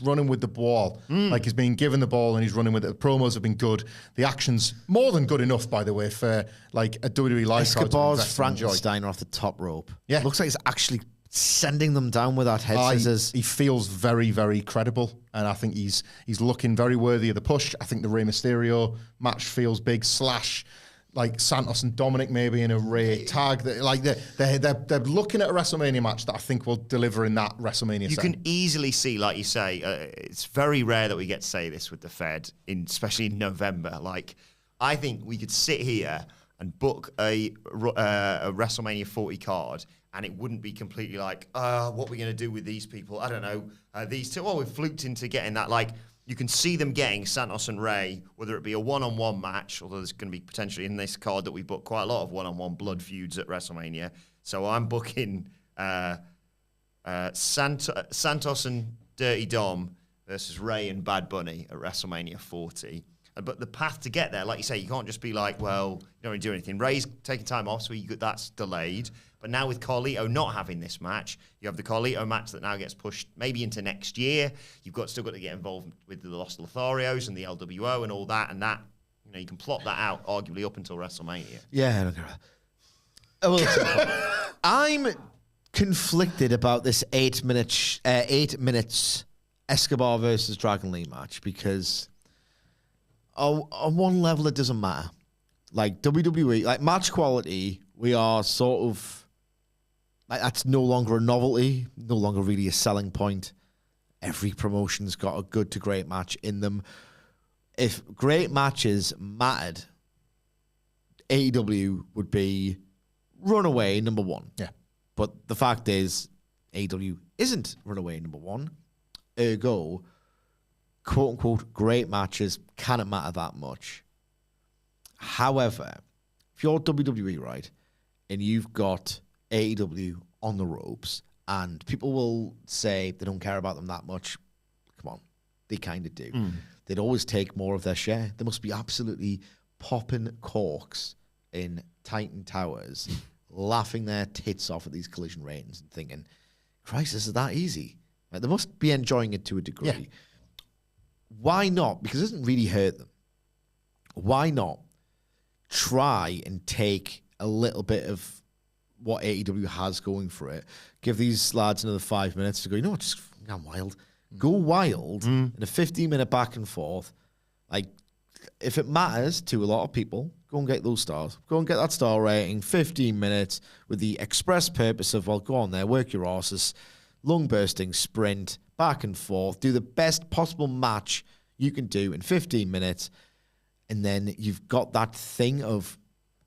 running with the ball. Like he's being given the ball and he's running with it. The promos have been good. The action's more than good enough, by the way, for like a WWE live crowd. Escobar's Frankenstein off the top rope. Yeah. Looks like he's actually sending them down with that head scissors. He feels very, very credible, and I think he's looking very worthy of the push. I think the Rey Mysterio match feels big. Like Santos and Dominic maybe in a Rey tag. They're looking at a WrestleMania match that I think will deliver in that WrestleMania. You can easily see, like you say, it's very rare that we get to say this with the Fed, especially in November. Like, I think we could sit here and book a WrestleMania 40 card, and it wouldn't be completely like, what are we going to do with these people? I don't know. These two, we've fluked into getting that. Like, you can see them getting Santos and Rey, whether it be a one-on-one match, although there's going to be potentially in this card that we book quite a lot of one-on-one blood feuds at WrestleMania. So I'm booking Santos and Dirty Dom versus Rey and Bad Bunny at WrestleMania 40. But the path to get there, like you say, you can't just be like, well, you don't really do anything. Rey's taking time off, so that's delayed. But now with Carlito not having this match, you have the Carlito match that now gets pushed maybe into next year. You've still got to get involved with the Los Lotharios and the LWO and all that, and that, you can plot that out arguably up until WrestleMania. Yeah, I'm conflicted about this 8 minutes Escobar versus Dragon Lee match because on one level it doesn't matter. Like WWE, like match quality, we are sort of like that's no longer a novelty, no longer really a selling point. Every promotion's got a good to great match in them. If great matches mattered, AEW would be runaway number one. Yeah. But the fact is, AEW isn't runaway number one. Ergo, quote unquote, great matches cannot matter that much. However, if you're WWE, right, and you've got AEW on the ropes, and people will say they don't care about them that much. Come on, they kind of do. They'd always take more of their share. They must be absolutely popping corks in Titan Towers, laughing their tits off at these collision ratings and thinking, Christ, this is that easy. Like, they must be enjoying it to a degree. Yeah. Why not? Because it doesn't really hurt them. Why not try and take a little bit of what AEW has going for it, give these lads another 5 minutes to go, just go wild. Go wild in a 15-minute back and forth. Like, if it matters to a lot of people, go and get those stars. Go and get that star rating, 15 minutes, with the express purpose of, well, go on there, work your asses, lung-bursting sprint, back and forth, do the best possible match you can do in 15 minutes, and then you've got that thing of,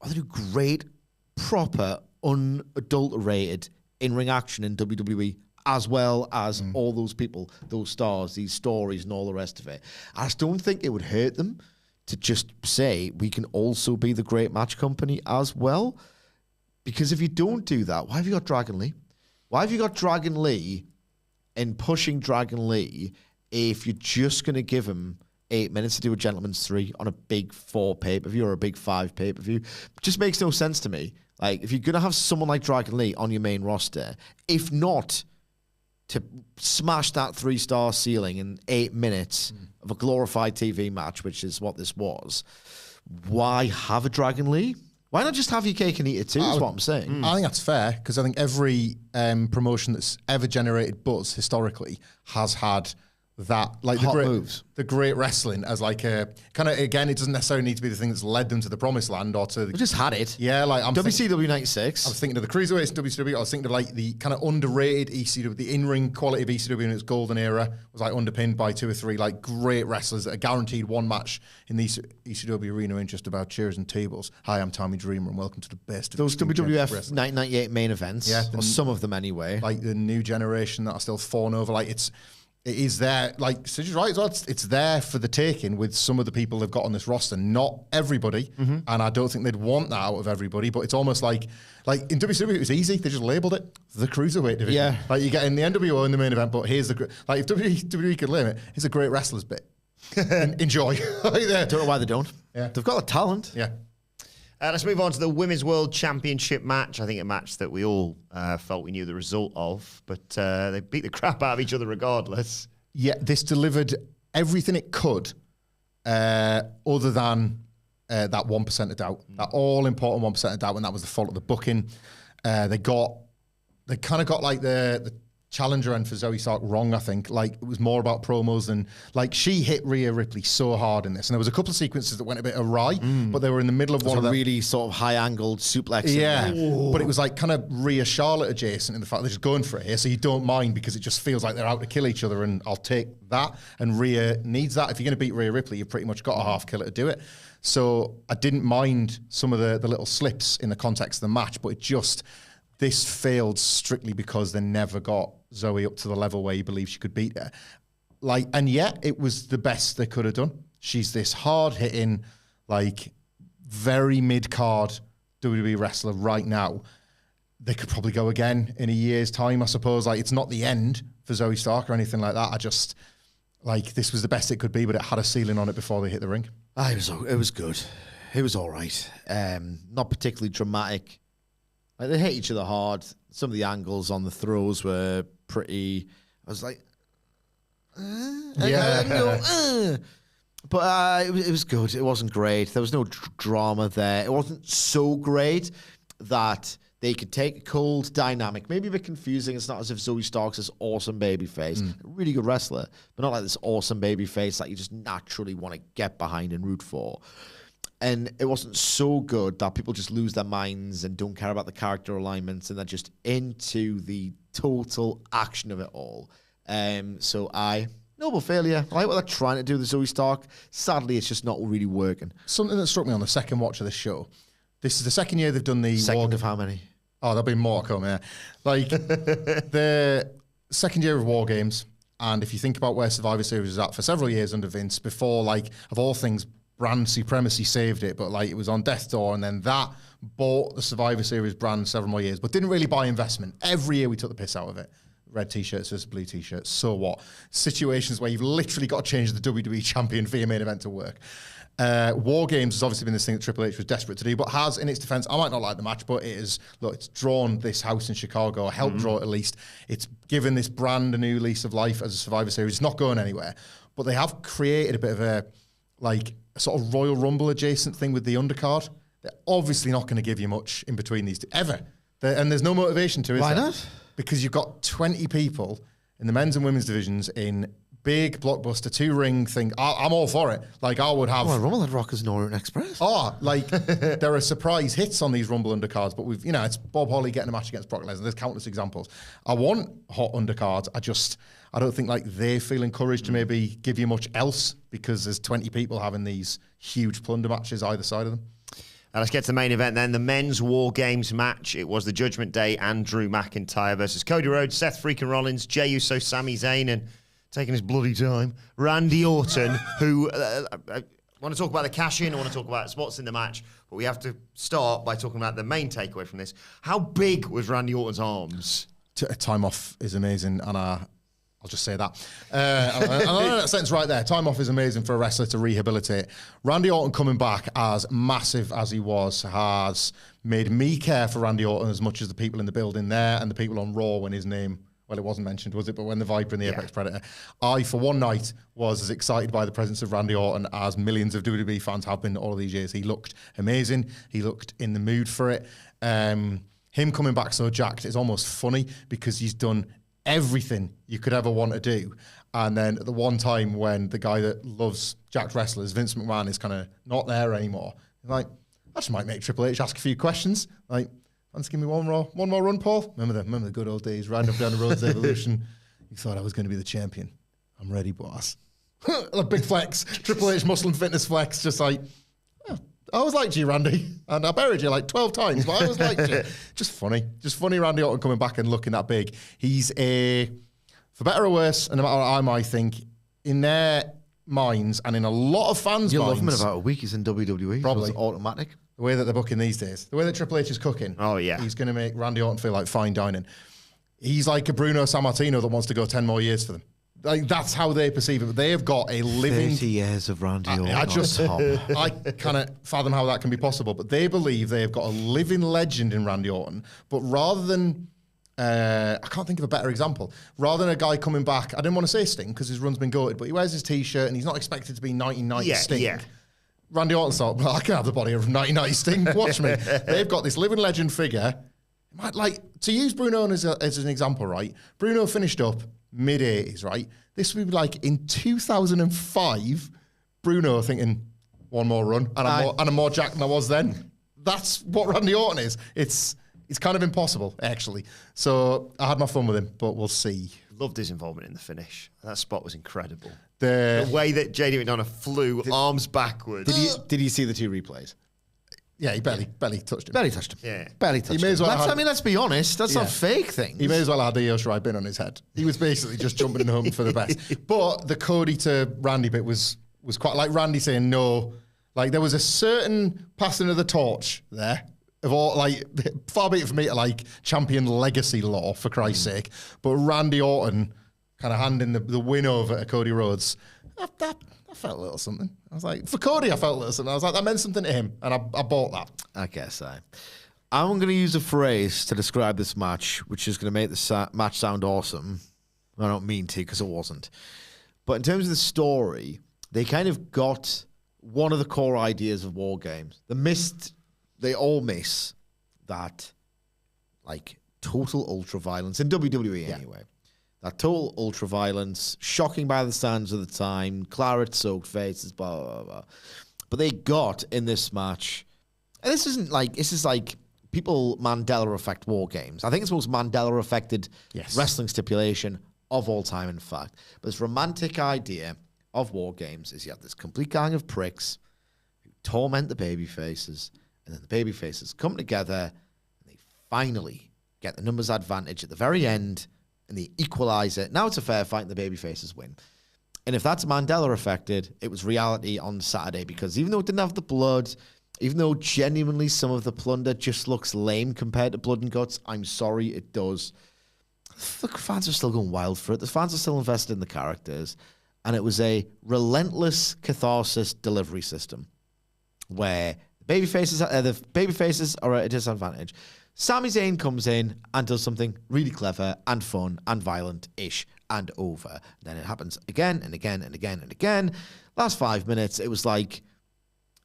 they do great, proper, unadulterated in-ring action in WWE, as well as all those people, those stars, these stories, and all the rest of it. I just don't think it would hurt them to just say, we can also be the great match company as well. Because if you don't do that, why have you got Dragon Lee? Why have you got Dragon Lee and pushing Dragon Lee if you're just going to give him 8 minutes to do a Gentleman's 3 on a big 4 pay-per-view or a big 5 pay-per-view? It just makes no sense to me. Like, if you're going to have someone like Dragon Lee on your main roster, if not to smash that 3-star ceiling in 8 minutes of a glorified TV match, which is what this was, why have a Dragon Lee? Why not just have your cake and eat it too, is what I'm saying. I think that's fair, because I think every promotion that's ever generated buzz historically has had that, like Hot moves. the great wrestling as like a kind of, again, it doesn't necessarily need to be the thing that's led them to the promised land or to the, We just had it. yeah, like I'm WCW I 96. was thinking of the cruiserweights in WCW. I was thinking of like the kind of underrated ECW, the in-ring quality of ECW in its golden era was like underpinned by 2 or 3 like great wrestlers that are guaranteed one match in the ECW arena in just about chairs and tables. Hi, I'm Tommy Dreamer and welcome to the best of Those New Gen WWF wrestling. 1998 main events, Yeah, or some of them anyway. Like the new generation that are still fawn over. Like it is there. Like Sidge's right as well. It's there for the taking with some of the people they've got on this roster. Not everybody, and I don't think they'd want that out of everybody. But it's almost like in WCW it was easy. They just labelled it the cruiserweight division. Yeah. Like you get in the NWO in the main event, but here's the like if WWE could name it, here's a great wrestlers bit. Enjoy. Like there. Don't know why they don't. Yeah. They've got the talent. Yeah. Let's move on to the Women's World Championship match. I think a match that we all felt we knew the result of, but they beat the crap out of each other regardless. Yeah, this delivered everything it could, other than that 1% of doubt, that all-important 1% of doubt, and that was the fault of the booking. They kind of got like the challenger end for Zoe Stark wrong, I think. Like, it was more about promos than, like, she hit Rhea Ripley so hard in this. And there was a couple of sequences that went a bit awry, but they were in the middle of one of a them. really sort of high-angled suplex. Yeah, but it was like kind of Rhea Charlotte adjacent in the fact they're just going for it here, so you don't mind because it just feels like they're out to kill each other, and I'll take that. And Rhea needs that. If you're going to beat Rhea Ripley, you've pretty much got a half killer to do it. So I didn't mind some of the little slips in the context of the match, but this failed strictly because they never got Zoe up to the level where you believe she could beat her. Like, and yet it was the best they could have done. She's this hard-hitting, like, very mid-card WWE wrestler right now. They could probably go again in a year's time, I suppose. Like, it's not the end for Zoe Stark or anything like that. I just, like, this was the best it could be, but it had a ceiling on it before they hit the ring. It was good. It was all right. Not particularly dramatic. Like, they hit each other hard. Some of the angles on the throws were pretty. I was like, Yeah. But it was good. It wasn't great. There was no drama there. It wasn't so great that they could take a cold dynamic. Maybe a bit confusing. It's not as if Zoe Stark's this awesome baby face. A really good wrestler, but not like this awesome baby face that you just naturally want to get behind and root for. And it wasn't so good that people just lose their minds and don't care about the character alignments and they're just into the total action of it all. Noble failure. I like what they're trying to do with Zoe Stark. Sadly, it's just not really working. Something that struck me on the second watch of this show. This is the second year they've done the Second of how many? Oh, there'll be more coming. Yeah. Like the second year of War Games, and if you think about where Survivor Series was at for several years under Vince, before, like, of all things, brand supremacy saved it, but like it was on death's door, and then that bought the Survivor Series brand several more years, but didn't really buy investment. Every year we took the piss out of it. Red t-shirts versus blue t-shirts. So what? Situations where you've literally got to change the WWE champion for your main event to work. War Games has obviously been this thing that Triple H was desperate to do, but has, in its defense, I might not like the match, but it's drawn this house in Chicago, helped draw it at least. It's given this brand a new lease of life as a Survivor Series. It's not going anywhere, but they have created a bit of a sort of Royal Rumble adjacent thing with the undercard. They're obviously not going to give you much in between these two, ever. And there's no motivation to it. Why not? Because you've got 20 people in the men's and women's divisions in big blockbuster 2-ring thing. I'm all for it. Like, I would have... Well, Rumble had Rockers and Orient Express. Oh, like, there are surprise hits on these Rumble undercards, but it's Bob Holly getting a match against Brock Lesnar. There's countless examples. I want hot undercards. I don't think, like, they feel encouraged to maybe give you much else because there's 20 people having these huge plunder matches either side of them. Let's get to the main event then. The men's War Games match. It was the Judgment Day, Drew McIntyre versus Cody Rhodes, Seth freaking Rollins, Jey Uso, Sami Zayn, and taking his bloody time, Randy Orton, who... I want to talk about the cash-in, I want to talk about spots in the match, but we have to start by talking about the main takeaway from this. How big was Randy Orton's arms? Time off is amazing, and I'll just say that. I know that sentence right there. Time off is amazing for a wrestler to rehabilitate. Randy Orton coming back as massive as he was has made me care for Randy Orton as much as the people in the building there and the people on Raw when his name, well, it wasn't mentioned, was it? But when the Viper and the Apex Predator, I, for one night, was as excited by the presence of Randy Orton as millions of WWE fans have been all of these years. He looked amazing. He looked in the mood for it. Him coming back so jacked is almost funny because he's done everything you could ever want to do. And then at the one time when the guy that loves jacked wrestlers, Vince McMahon, is kind of not there anymore, like, I just might make Triple H ask a few questions. Like, let's give me one more run, Paul. Remember the good old days, riding up down the road to Evolution. You thought I was going to be the champion. I'm ready, boss. A big flex, Triple H muscle and fitness flex, just like, oh, I always liked you, Randy. And I buried you like 12 times, but I always liked you. Just funny Randy Orton coming back and looking that big. He's for better or worse, and no matter what I might think, in their minds and in a lot of fans' You'll minds. love him in about a week. He's in WWE. Probably. So it's automatic. The way that they're booking these days, the way that Triple H is cooking. Oh, yeah. He's going to make Randy Orton feel like fine dining. He's like a Bruno Sammartino that wants to go 10 more years for them. Like, that's how they perceive it. But they have got a living... 30 years of Randy Orton. I kind of fathom how that can be possible. But they believe they have got a living legend in Randy Orton. But rather than... I can't think of a better example. Rather than a guy coming back... I didn't want to say Sting because his run's been goated, but he wears his T-shirt and he's not expected to be 1990 Sting. Yeah. Randy Orton thought, well, I can have the body of 1990 Sting. Watch me. They've got this living legend figure. Like, to use Bruno as an example, right? Bruno finished up mid-80s, right? This would be like in 2005, Bruno thinking, one more run, and I'm more jacked than I was then. That's what Randy Orton is. It's kind of impossible, actually. So I had my fun with him, but we'll see. Loved his involvement in the finish. That spot was incredible. The way that JD McDonough flew arms backwards. Did you see the two replays? Yeah, he barely touched him. Barely touched him. Yeah. Barely touched him. He may as well let's be honest. That's not fake things. He may as well have had the Io Shirai bin on his head. He was basically just jumping and hoping for the best. But the Cody to Randy bit was quite like Randy saying no. Like, there was a certain passing of the torch there. Of all, like, far be it for me to like champion legacy law, for Christ's sake. But Randy Orton kind of handing the win over to Cody Rhodes. I felt a little something. I was like, for Cody, I felt a little something. I was like, that meant something to him, and I bought that. I guess I'm going to use a phrase to describe this match, which is going to make the match sound awesome. I don't mean to, because it wasn't. But in terms of the story, they kind of got one of the core ideas of War Games. They all miss that, like, total ultra violence in WWE anyway. That total ultra violence, shocking by the standards of the time, claret-soaked faces, blah, blah, blah. But they got in this match, and this is like people Mandela effect War Games. I think it's the most Mandela affected wrestling stipulation of all time, in fact. But this romantic idea of War Games is you have this complete gang of pricks who torment the baby faces, and then the baby faces come together and they finally get the numbers advantage at the very end and they equalize it. Now it's a fair fight and the baby faces win. And if that's Mandela affected, it was reality on Saturday, because even though it didn't have the blood, even though genuinely some of the plunder just looks lame compared to Blood and Guts, I'm sorry, it does. The fans are still going wild for it. The fans are still invested in the characters. And it was a relentless catharsis delivery system where the babyfaces are at a disadvantage. Sami Zayn comes in and does something really clever and fun and violent-ish and over. Then it happens again and again and again and again. Last 5 minutes, it was like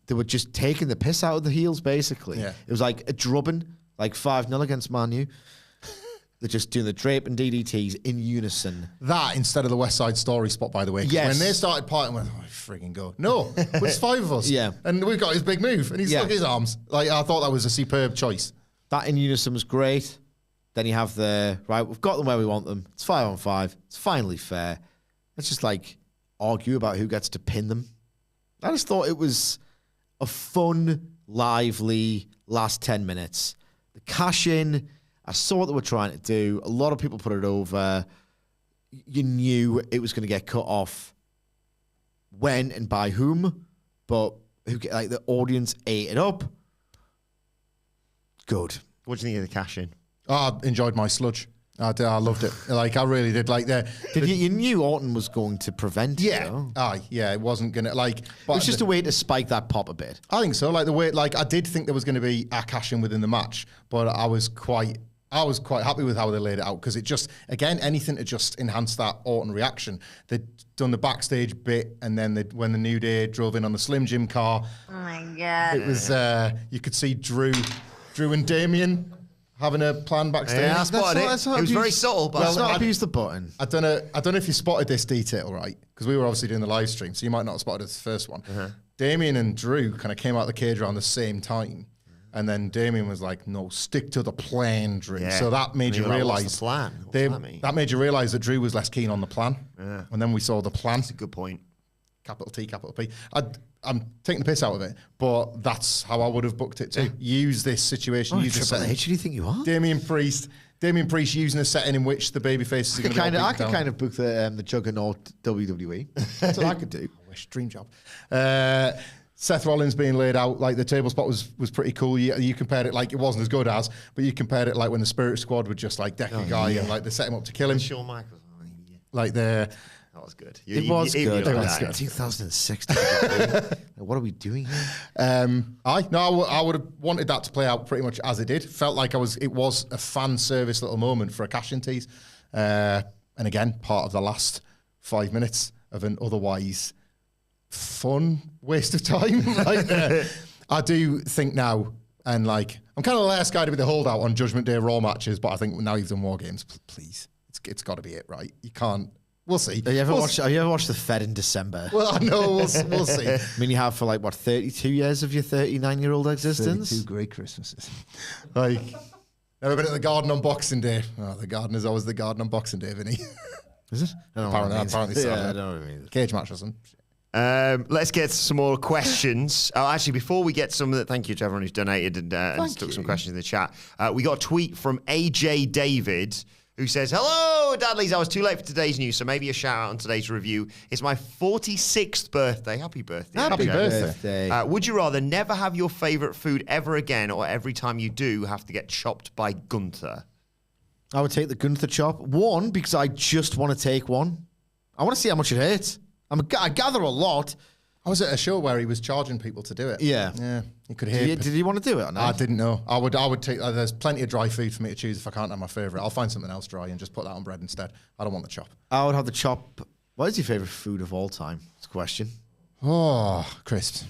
they were just taking the piss out of the heels, basically. Yeah. It was like a drubbing, like 5-0 against Man U. They're just doing the drape and DDTs in unison. That instead of the West Side Story spot, by the way. Yes. When they started partying, I went, oh, frigging go. No, it's 5 of us. Yeah. And we've got his big move. And he's stuck his arms. Like, I thought that was a superb choice. That in unison was great. Then you have we've got them where we want them. It's 5-on-5. It's finally fair. Let's just, like, argue about who gets to pin them. I just thought it was a fun, lively last 10 minutes. The cash-in, I saw what they were trying to do. A lot of people put it over. You knew it was going to get cut off when and by whom, but the audience ate it up. Good. What do you think of the cash-in? I enjoyed my sludge. I loved it. Like, I really did. Like, you knew Orton was going to prevent it, though. It wasn't going to, like... But it was just a way to spike that pop a bit. I think so. Like, the way, like, I did think there was going to be a cash-in within the match, but I was quite happy with how they laid it out, because it just, again, anything to just enhance that Orton reaction. They'd done the backstage bit, and then when the New Day drove in on the Slim Jim car. Oh, my God. It was, you could see Drew and Damian having a plan backstage. Yeah, I spotted it. It was very subtle, but Well, not abuse the button. I don't know if you spotted this detail, right? Because we were obviously doing the live stream, so you might not have spotted the first one. Damian and Drew kind of came out of the cage around the same time. And then Damian was like, no, stick to the plan, Drew. Yeah. So that made you realise. That made you realise that Drew was less keen on the plan. Yeah. And then we saw the plan. That's a good point. Capital T, capital P. I'm taking the piss out of it, but that's how I would have booked it too. Use this situation, use this Triple setting. H, who do you think you are? Damian Priest using a setting in which the babyface is going to be I could kind of book the Juggernaut WWE. That's what I could do. I wish, dream job. Seth Rollins being laid out, like the table spot was pretty cool. You compared it, like it wasn't as good as, but you compared it like when the Spirit Squad would just like deck a guy and like they set him up to kill him. Shawn Michaels. Like the... That was good. It was good. It was good. 2006. What are we doing here? I would have wanted that to play out pretty much as it did. Felt like it was a fan service little moment for a cash-in tease. And again, part of the last 5 minutes of an otherwise fun waste of time. I do think now, and like I'm kind of the last guy to be the holdout on Judgment Day Raw matches, but I think now you've done War Games, please, it's got to be it, right? You can't. We'll see. Have you ever watched The Fed in December? Well, I know we'll see. I mean, you have for like what 32 years of your 39-year-old existence. 32 great Christmases. Like never been at the Garden on Boxing Day. Oh, the Garden is always the Garden on Boxing Day, Vinny. Is it? I don't know Apparently so. Yeah, I don't know what it means. Cage match or something. Let's get some more questions. Actually, before we get some of that, thank you to everyone who's donated and stuck some questions in the chat. We got a tweet from AJ David who says, "Hello, Dadleys. I was too late for today's news, so maybe a shout out on today's review. It's my 46th birthday. Happy birthday. Happy AJ. birthday. Would you rather never have your favourite food ever again, or every time you do have to get chopped by Gunther?" I would take the Gunther chop. One, because I just want to take one. I want to see how much it hurts. I gather a lot. I was at a show where he was charging people to do it. Yeah. You could hear. Did he want to do it or not? I didn't know. I would take. There's plenty of dry food for me to choose if I can't have my favourite. I'll find something else dry and just put that on bread instead. I don't want the chop. I would have the chop. What is your favourite food of all time? It's a question. Oh, crisps.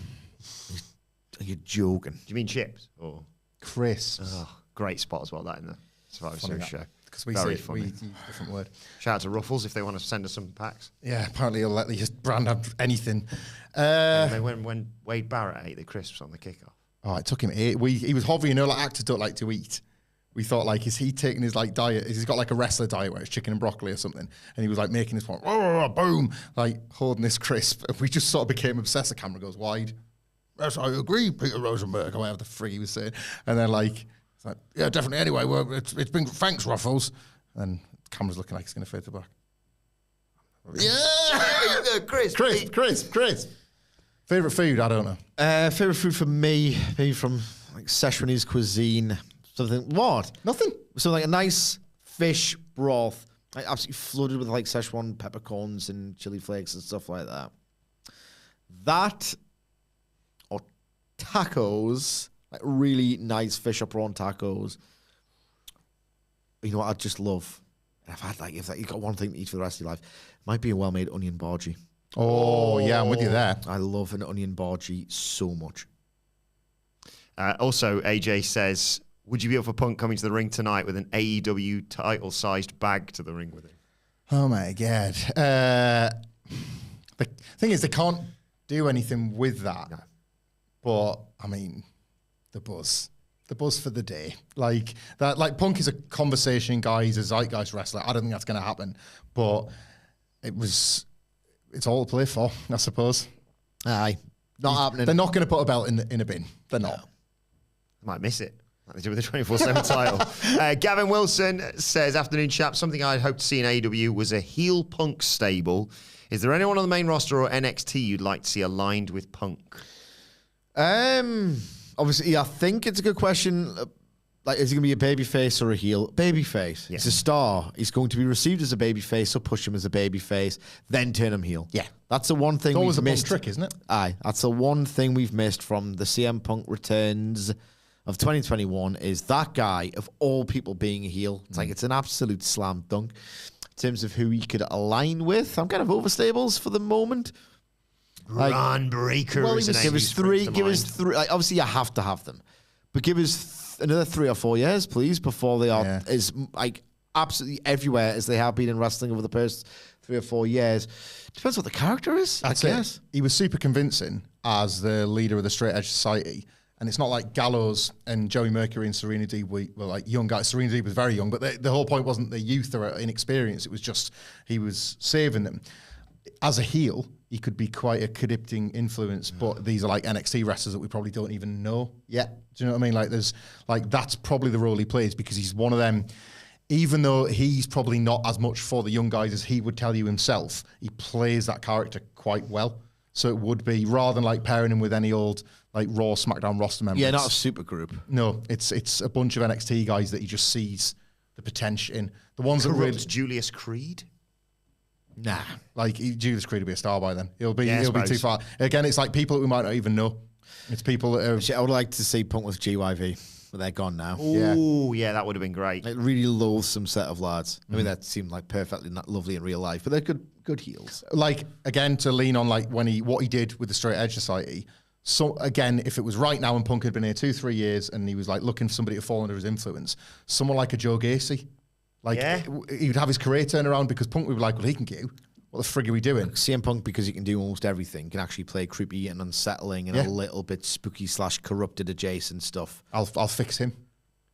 Are you joking? Do you mean chips? Or Crisps. oh, great spot as well, that in the Survivor Series show. Because we Very say funny. we use a different word. Shout out to Ruffles if they want to send us some packs. Yeah, apparently he'll let you just brand up anything. When Wade Barrett ate the crisps on the kickoff. Oh, it took him 8. He was hovering, like actors don't like to eat. We thought, like, is he taking his like diet? He's got like a wrestler diet where it's chicken and broccoli or something, and he was like making this one, boom, like holding this crisp. And we just sort of became obsessed. The camera goes wide. Yes, I agree, Peter Rosenberg, or whatever the frig he was saying. And then like, it's like, yeah, definitely. Anyway, well, it's been thanks, Ruffles. And the camera's looking like it's going to fade to black. Yeah, Crisp. Favorite food? I don't know. Favorite food for me, maybe from like Szechuanese cuisine. Something what? Nothing. So like a nice fish broth, like absolutely flooded with like Szechuan peppercorns and chili flakes and stuff like that. That or tacos, like really nice fish or prawn tacos. You know what I just love? And I've had like if you've got one thing to eat for the rest of your life, it might be a well-made onion bhaji. Oh, yeah, I'm with you there. I love an onion bhaji so much. Also, AJ says, would you be up for Punk coming to the ring tonight with an AEW title-sized bag to the ring with him? Oh, my God. The thing is, they can't do anything with that. No. But, I mean, the buzz for the day. Like, that. Like Punk is a conversation guy. He's a zeitgeist wrestler. I don't think that's going to happen. But it's all to play for, I suppose. Aye. Not happening. They're not going to put a belt in a bin. They're not. Might miss it, like they do with the 24/7 title. Gavin Wilson says, afternoon chaps, something I'd hoped to see in AEW was a heel Punk stable. Is there anyone on the main roster or NXT you'd like to see aligned with Punk? Obviously, I think it's a good question. Like, is he going to be a babyface or a heel? Babyface. Yeah. He's a star. He's going to be received as a babyface, so push him as a babyface, then turn him heel. Yeah. That's the one thing It's always we've a missed. Punk trick, isn't it? Aye. That's the one thing we've missed from the CM Punk returns of 2021 is that guy, of all people, being a heel. It's like, it's an absolute slam dunk. In terms of who he could align with, I'm kind of overstables for the moment. Like, Ron Breaker. well, is a name give who us springs three. to Give mind. us three. Like, obviously, you have to have them, but give us another 3 or 4 years, please, before they are Yeah. is like absolutely everywhere as they have been in wrestling over the past 3 or 4 years. Depends what the character is. That's I guess. it. He was super convincing as the leader of the Straight Edge Society. And it's not like Gallows and Joey Mercury and Serena Deeb were like young guys. Serena Deeb was very young, but the whole point wasn't the youth or inexperience. It was just he was saving them. As a heel, he could be quite a corrupting influence, but these are like NXT wrestlers that we probably don't even know yet. Do you know what I mean? Like that's probably the role he plays because he's one of them. Even though he's probably not as much for the young guys as he would tell you himself, he plays that character quite well. So it would be, rather than like pairing him with any old like Raw, SmackDown roster members. Yeah, not a super group. No, it's a bunch of NXT guys that he just sees the potential in. The ones that really... Julius Creed? Nah. Like, Julius Creed will be a star by then. He'll be suppose. too far. Again, it's like people that we might not even know. It's people that are... I would like to see Punk with GYV, but they're gone now. Ooh, yeah, that would have been great. Like, really loathsome set of lads. I mean, that seemed like perfectly not lovely in real life, but they're good heels. Like, again, to lean on like what he did with the Straight Edge Society. So again, if it was right now and Punk had been here 2-3 years and he was like looking for somebody to fall under his influence, someone like a Joe Gacy, like he would have his career turn around because Punk would be like, well, he can get you. What the frig are we doing? CM Punk, because he can do almost everything, can actually play creepy and unsettling and a little bit spooky / corrupted adjacent stuff. I'll fix him.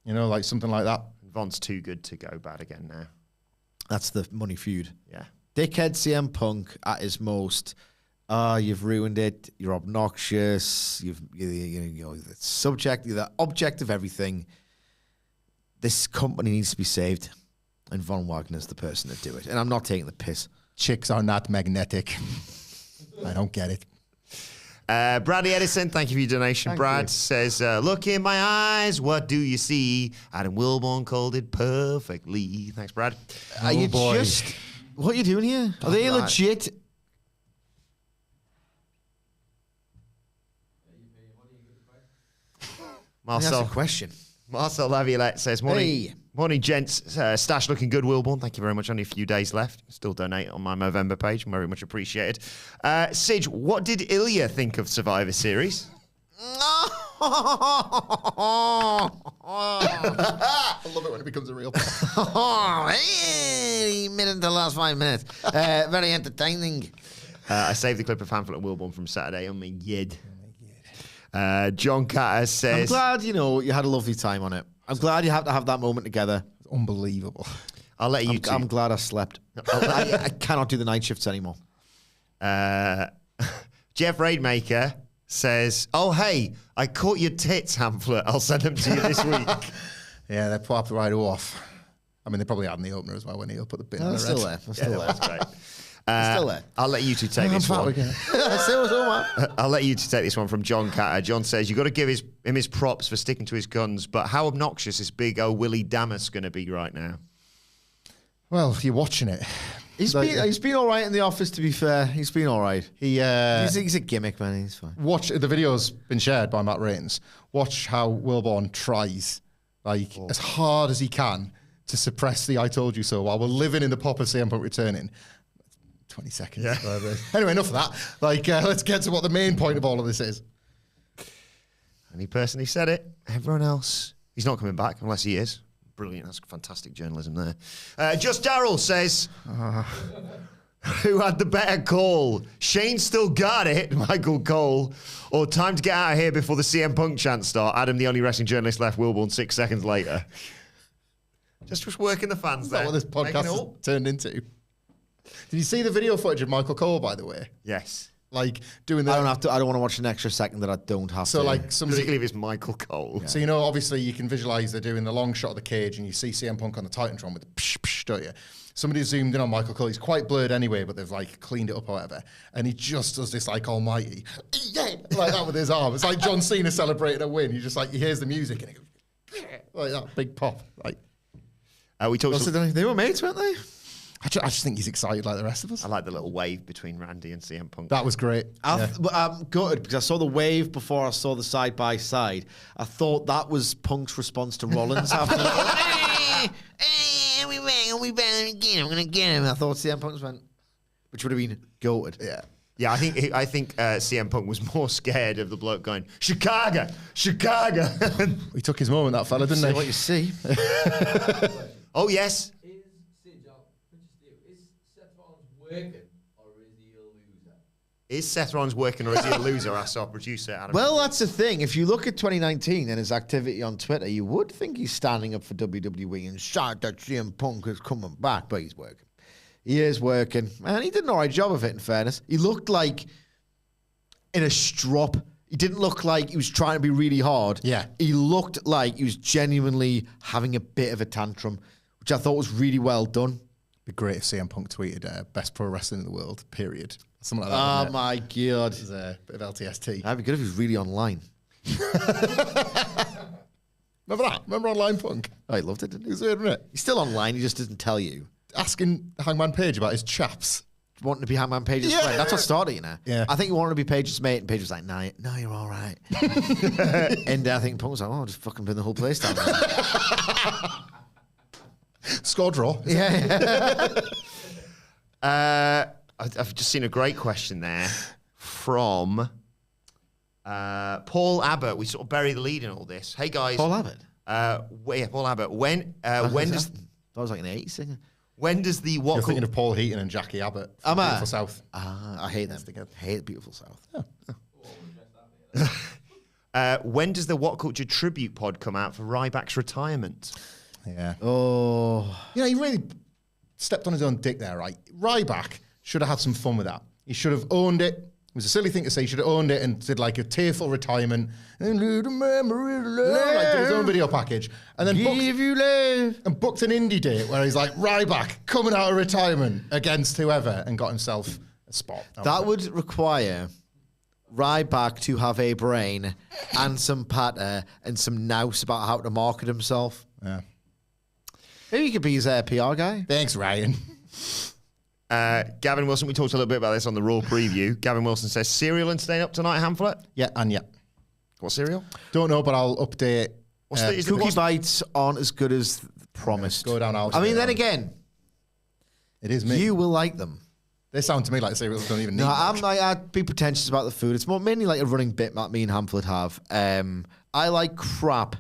You know, like something like that. Von's too good to go bad again now. That's the money feud. Yeah. Dickhead CM Punk at his most. You've ruined it. You're obnoxious. You're the subject. You're the object of everything. This company needs to be saved, and Von Wagner's the person to do it. And I'm not taking the piss. Chicks are not magnetic. I don't get it. Bradley Edison, thank you for your donation. Thank Brad you. says, look in my eyes, what do you see? Adam Wilborn called it perfectly. Thanks, Brad. Are you boy. just... What are you doing here? Are they legit... That's a Marcel question. Laviolette says, morning, gents. Stash looking good, Wilborn. Thank you very much. Only a few days left. Still donate on my Movember page. Very much appreciated. Sidge, what did Ilya think of Survivor Series? I love it when it becomes a real He made it in the last 5 minutes. Very entertaining. I saved the clip of Hanford and Wilborn from Saturday on my yid. John Carter says... I'm glad, you had a lovely time on it. I'm glad you have to have that moment together. unbelievable. I'll let you I'm glad I slept. I cannot do the night shifts anymore. Jeff Raidmaker says, oh, hey, I caught your tits, Hamflet. I'll send them to you this week. Yeah, they popped right off. I mean, they probably had in the opener as well when he'll put the bin on the Still red. there. I'm still there. That's great. Still there. I'll let you two take this one. I'll let you two take this one from John Catter. John says, you've got to give him his props for sticking to his guns, but how obnoxious is big old Willie Damas going to be right now? Well, you're watching it. He's been all right in the office, to be fair. He's been all right. He's a gimmick, man. He's fine. Watch, the video's been shared by Matt Rains. Watch how Wilborn tries, as hard as he can, to suppress the I told you so while we're living in the pop of CM Punk returning. 20 seconds. Yeah. Anyway, enough of that. Let's get to what the main point of all of this is. And he personally said it. Everyone else, he's not coming back unless he is. Brilliant. That's fantastic journalism there. Just Daryl says, who had the better call? Shane still got it, Michael Cole, or time to get out of here before the CM Punk chants start? Adam, the only wrestling journalist left, Wilborn 6 seconds later. Just working the fans there. Is that what this podcast has turned into? Did you see the video footage of Michael Cole, by the way? Yes. Doing that. I don't want to watch an extra second that I don't have to. Particularly if it's Michael Cole. Yeah. So, obviously you can visualize they're doing the long shot of the cage and you see CM Punk on the Titantron with the psh, psh, don't you? Somebody zoomed in on Michael Cole. He's quite blurred anyway, but they've cleaned it up or whatever. And he just does this almighty, yeah, like that with his arm. It's like John Cena celebrating a win. You just he hears the music and he goes, like that big pop. We talked. They were mates, weren't they? I just think he's excited like the rest of us. I like the little wave between Randy and CM Punk. That was great. I'm gutted because I saw the wave before I saw the side by side. I thought that was Punk's response to Rollins after. We bang again. I'm gonna get him. I thought CM Punk went, which would have been gutted. Yeah. Yeah, I think CM Punk was more scared of the bloke going, Chicago. He took his moment, that fella, didn't See he? what you see. Oh, yes. Is Seth Rollins working or is he a loser? Asked our producer, Adam. Well, that's the thing. If you look at 2019 and his activity on Twitter, you would think he's standing up for WWE and shout that CM Punk is coming back, but he's working. He is working. And he did an all right job of it, in fairness. He looked like in a strop. He didn't look like he was trying to be really hard. Yeah. He looked like he was genuinely having a bit of a tantrum, which I thought was really well done. It'd be great if CM Punk tweeted best pro wrestling in the world, period. Something like that. Oh, wouldn't it? my God. It's a bit of LTST. That'd be good if he was really online. Remember that? Remember Online Punk? Oh, he loved it, didn't He he? was weird, wasn't it? He's still online. He just doesn't tell you. Asking Hangman Page about his chaps. Wanting to be Hangman Page's Yeah. friend. That's what started, you know. Yeah. I think he wanted to be Page's mate, and Page was like, no, you're all right. And I think Punk was like, oh, I'll just fucking bring the whole place down. Score draw. Yeah. I've just seen a great question there from Paul Abbott. We sort of bury the lead in all this. Hey, guys. Paul Abbott. Paul Abbott. When does... That was like an 80s singer. When does the You're what? thinking of Paul Heaton and Jackie Abbott from Beautiful South. I hate them. I hate Beautiful South. When does the What Culture tribute pod come out for Ryback's retirement? Yeah. Oh. You know, he really stepped on his own dick there, right? Ryback should have had some fun with that. He should have owned it. It was a silly thing to say. He should have owned it and did like a tearful retirement and did his own video package. And then booked an indie date where he's like, Ryback coming out of retirement against whoever, and got himself a spot. That would require Ryback to have a brain and some patter and some nous about how to market himself. Yeah. Maybe he could be his PR guy. Thanks, Ryan. Gavin Wilson, we talked a little bit about this on the Raw preview. Gavin Wilson says, cereal and staying up tonight, Hamflet? Yeah, and yeah. What cereal? Don't know, but I'll update. Cookie bites aren't as good as promised. Go down out. I mean, then again, it is me. you will like them. They sound to me like cereals don't even need No, much. I'd be pretentious about the food. It's mainly like a running bit that me and Hamflet have. I like crap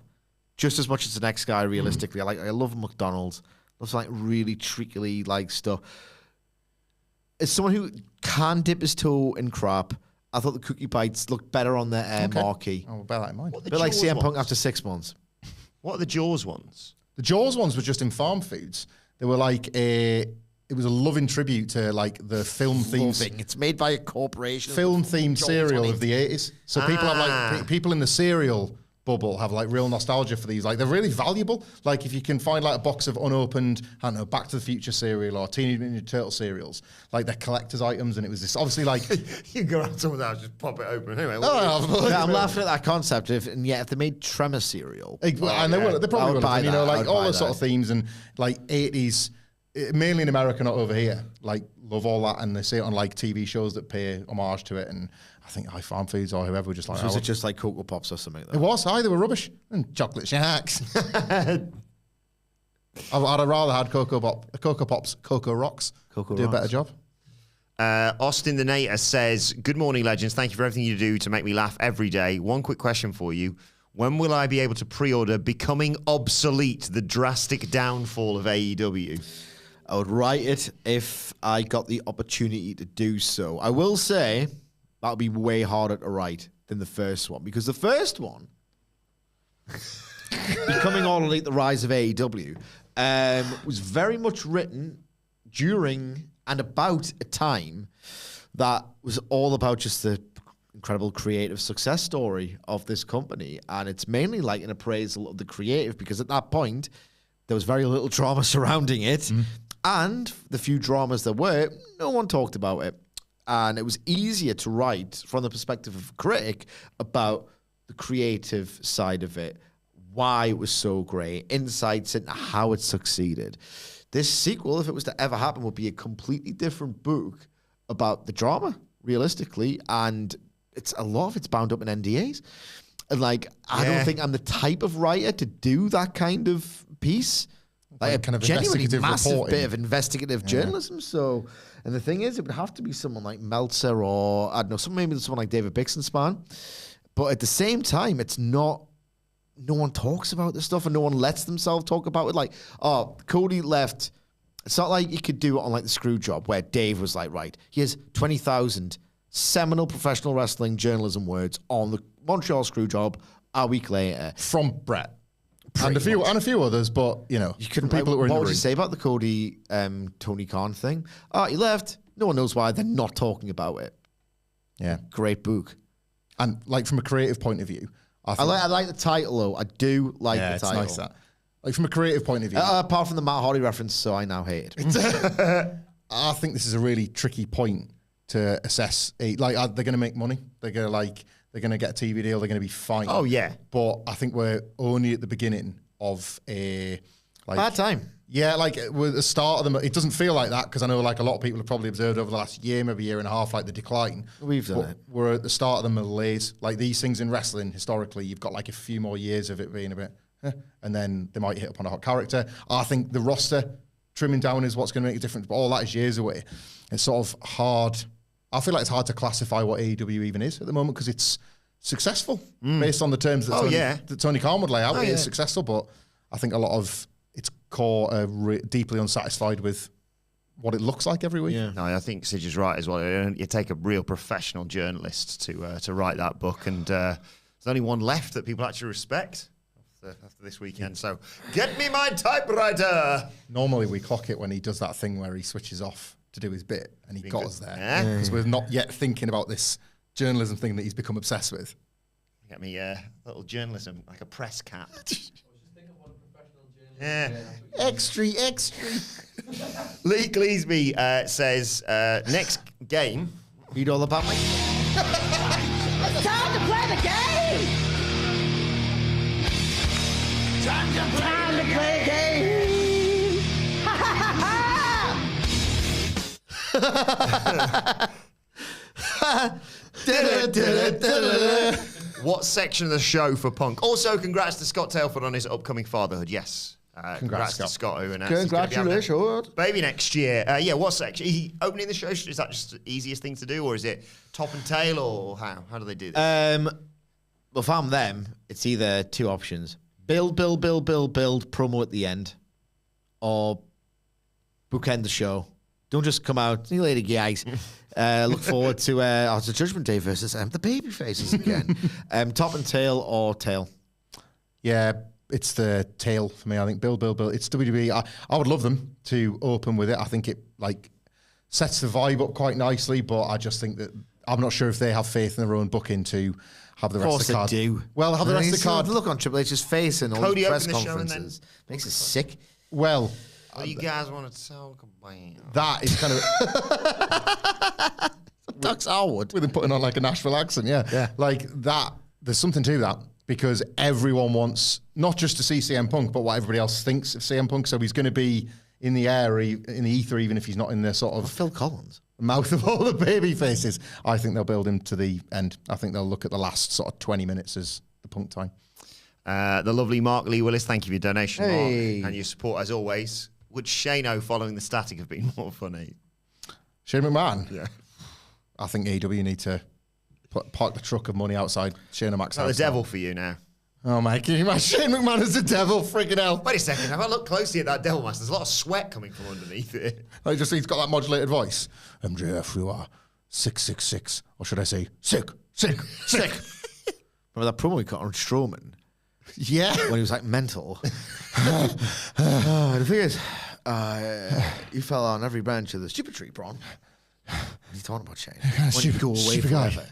just as much as the next guy, realistically. I love McDonald's. Love like really treacly like stuff. As someone who can dip his toe in crap, I thought the cookie bites looked better on the marquee. I'll bear that in mind. What are A the bit like Jaws CM Punk ones? after 6 months. What are the Jaws ones? The Jaws ones were just in farm foods. They were like it was a loving tribute to like the film themes. It's made by a corporation. Film themed Jaws cereal on it. of the 80s. So people have like people in the cereal bubble have like real nostalgia for these. Like they're really valuable. Like if you can find like a box of unopened, I don't know, Back to the Future cereal or Teenage Mutant Ninja Turtle cereals, like they're collector's items, and it was this obviously like You go out someone's house, just pop it open. Anyway, Yeah, I'm laughing at that concept. If they made Tremor cereal, and they will. They I probably would will. buy You know, that. I like would all buy those sort that. of themes and like 80s, mainly in America, not over here. Like love all that, and they see it on like TV shows that pay homage to it. And I think Farm Foods or whoever were just like, was it just like Cocoa Pops or something? It was. They were rubbish. And chocolate shacks. I'd have rather had Cocoa Pops, Cocoa Rocks. Cocoa do Rocks. a better job. Austin the Nater says, good morning, legends. Thank you for everything you do to make me laugh every day. One quick question for you. When will I be able to pre-order Becoming Obsolete, the drastic downfall of AEW? I would write it if I got the opportunity to do so. I will say that would be way harder to write than the first one, because the first one, Becoming All Elite, the Rise of AEW, was very much written during and about a time that was all about just the incredible creative success story of this company. And it's mainly like an appraisal of the creative, because at that point, there was very little drama surrounding it. And the few dramas there were, no one talked about it. And it was easier to write from the perspective of a critic about the creative side of it, why it was so great, insights into how it succeeded. This sequel, if it was to ever happen, would be a completely different book about the drama, realistically. And it's a lot of it's bound up in NDAs. And like, I don't think I'm the type of writer to do that kind of piece. like kind a of genuinely investigative massive reporting. bit of investigative journalism. So, and the thing is, it would have to be someone like Meltzer or I don't know, maybe someone like David Bixenspan. But at the same time, it's not. No one talks about this stuff, and no one lets themselves talk about it. Like, oh, Cody left. It's not like you could do it on like the Screw Job, where Dave was like, right, here's 20,000 seminal professional wrestling journalism words on the Montreal Screw Job a week later From Brett. Pretty And a few others, but, you couldn't. people that were in what the would room. you say about the Cody Tony Khan thing? Oh, he left. No one knows why. They're not talking about it. Yeah. Great book. And, like, from a creative point of view, I like the title though. I do like the title. it's nice that. Like, from a creative point of view, Apart from the Matt Hardy reference, so I now hate it. I think this is a really tricky point to assess. They're going to make money. They're going to get a TV deal. They're going to be fine. Oh, yeah. But I think we're only at the beginning of a Bad time. Yeah, like with the start of them, it doesn't feel like that because I know like a lot of people have probably observed over the last year, maybe year and a half, like the decline. We've done But it. We're at the start of the malaise. Like these things in wrestling, historically, you've got like a few more years of it being a bit, and then they might hit upon a hot character. I think the roster trimming down is what's going to make a difference, but all that is years away. It's sort of hard. I feel like it's hard to classify what AEW even is at the moment because it's successful based on the terms that Tony Khan would lay out. It is successful, but I think a lot of its core are deeply unsatisfied with what it looks like every week. Yeah. No, I think Sidge is right as well. You take a real professional journalist to write that book, and there's only one left that people actually respect after this weekend. So get me my typewriter. Normally we clock it when he does that thing where he switches off to do his bit, and he got us there because we're not yet thinking about this journalism thing that he's become obsessed with. Get me a little journalism, like a press cap. Yeah. Extra. Lee Gleesby says, next game. Read all about me. It's time to play the game! Time to play the game! Ha ha ha ha! What section of the show for Punk? Also, congrats to Scott Tailford on his upcoming fatherhood. Yes. Congrats to Scott, who announced he's gonna be having a Congratulations. baby next year. What section? Is he opening the show? Is that just the easiest thing to do, or is it top and tail, or how? How do they do this? Well, if I'm them, it's either two options. Build, promo at the end, or bookend the show. Don't just come out. See you later, guys. Look forward to the Judgment Day versus the baby faces again. Top and tail or tail? Yeah, it's the tail for me. I think build. It's WWE. I would love them to open with it. I think it like sets the vibe up quite nicely, but I just think that I'm not sure if they have faith in their own booking to have the rest of the card. They do. Well, have the rest of the card. Look on Triple H's face and all Cody these press opened the show and conferences. Makes it sick. Well, What do you guys want to talk about? that is kind of Ducks Harwood. with him putting on like a Nashville accent. Yeah, like that. There's something to that because everyone wants not just to see CM Punk, but what everybody else thinks of CM Punk. So he's going to be in the air, in the ether, even if he's not in the sort of Phil Collins. mouth of all the baby faces. I think they'll build him to the end. I think they'll look at the last sort of 20 minutes as the Punk time. The lovely Mark Lee Willis, thank you for your donation, Hey. Mark, and your support as always. Would Shano following the static have been more funny? Shane McMahon. Yeah. I think AEW need to park the truck of money outside Shane O'Mac's Is that the house. devil for you now? Oh my, can you imagine Shane McMahon as the devil? Freaking hell. Wait a second, have I looked closely at that devil mask? There's a lot of sweat coming from underneath it. Like just he's got that modulated voice. MJF, you are 666. Or should I say sick. Remember that promo we cut on Strowman Yeah. when he was like mental? The thing is, you fell on every branch of the stupid tree, Braun. What are you talking about, Shane? When you go away stupid guy. forever.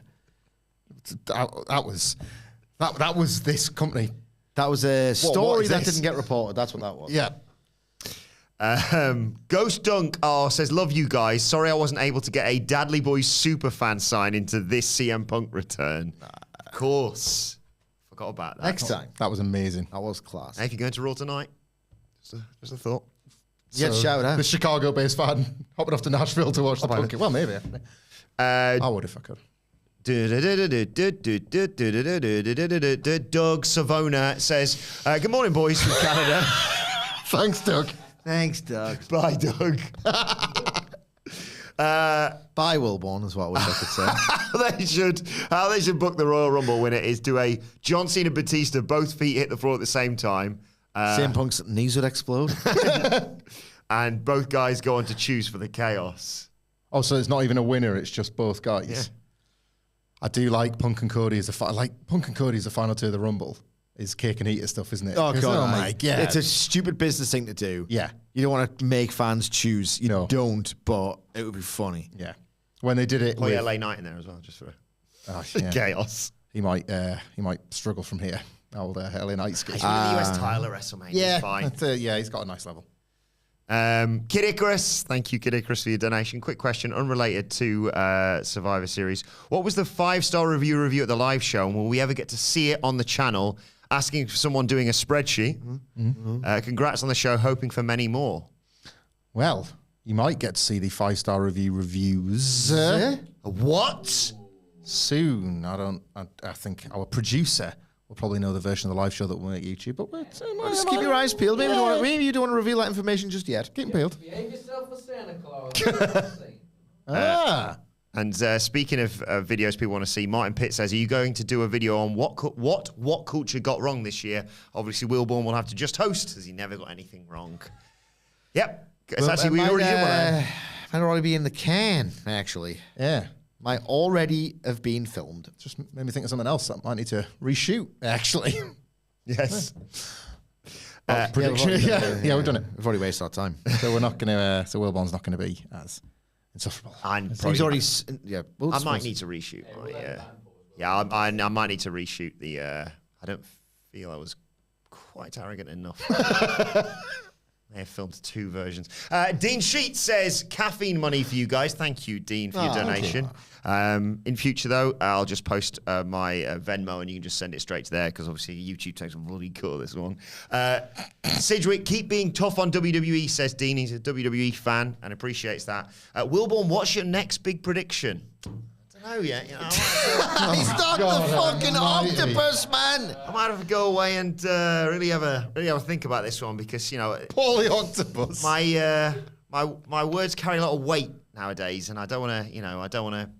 That was this company. That was a story is that this? didn't get reported. That's what that was. Yeah. Ghost Dunk says, love you guys. Sorry I wasn't able to get a Dadley Boyz superfan sign into this CM Punk return. Of course. Forgot about that. Next time. That was amazing. That was class. Hey, if you're going to Raw tonight, just a thought. Yeah, shout out. The Chicago-based fan hopping off to Nashville to watch the Punk. Well, maybe. I would if I could. Doug Savona says, good morning, boys from Canada. Thanks, Doug. Thanks, Doug. Bye, Doug. Bye, Wilborn, is what I wish I could say. How they should book the Royal Rumble winner is do a John Cena Batista, both feet hit the floor at the same time. CM Punk's knees would explode. And both guys go on to choose for the chaos. Oh, so it's not even a winner, it's just both guys. Yeah. I do like Punk and Cody as Punk and Cody as the final two of the Rumble. Is cake and eater stuff, isn't it? Oh, God. My God. It's a stupid business thing to do. Yeah. You don't want to make fans choose. You No. don't, but it would be funny. Yeah. When they did it Oh, yeah, with... LA Knight in there as well, just for yeah. chaos. He might struggle from here. Old LA Knight skill. He's winning the US title at WrestleMania. Yeah, Fine. yeah, he's got a nice level. Kid Icarus, thank you, Kid Icarus, for your donation. Quick question, unrelated to Survivor Series. What was the 5-star review at the live show, and will we ever get to see it on the channel? Asking for someone doing a spreadsheet. Congrats on the show, hoping for many more. Well, you might get to see the 5-star reviews What? soon. I think our producer will probably know the version of the live show that we'll make YouTube, but Just keep your eyes peeled. Maybe you don't want to reveal that information just yet. Keep them peeled. Behave yourself for Santa Claus. And speaking of videos people want to see, Martin Pitt says, are you going to do a video on what culture got wrong this year? Obviously, Wilborn will have to just host, as he never got anything wrong. Yep. It's actually, we already did one. Might already be in the can, actually. Yeah. Might already have been filmed. Just made me think of something else that I might need to reshoot, actually. Yes. Prediction. Yeah, we've done it. We've already wasted our time. So we're not going to, so Wilborn's not going to be as insufferable. And He's already, yeah. I might need to reshoot. I might need to reshoot the. I don't feel I was quite arrogant enough. They have filmed 2 versions. Dean Sheets says, caffeine money for you guys. Thank you, Dean, for your donation. In future, though, I'll just post my Venmo and you can just send it straight to there because obviously YouTube takes a bloody cut this one. Sidgwick, keep being tough on WWE, says Dean. He's a WWE fan and appreciates that. Wilborn, what's your next big prediction? I don't know yet. You know, He's not the fucking octopus, man. I might have to go away and really have a think about this one because, you know, Paulie Octopus. my words carry a lot of weight nowadays, and I don't want to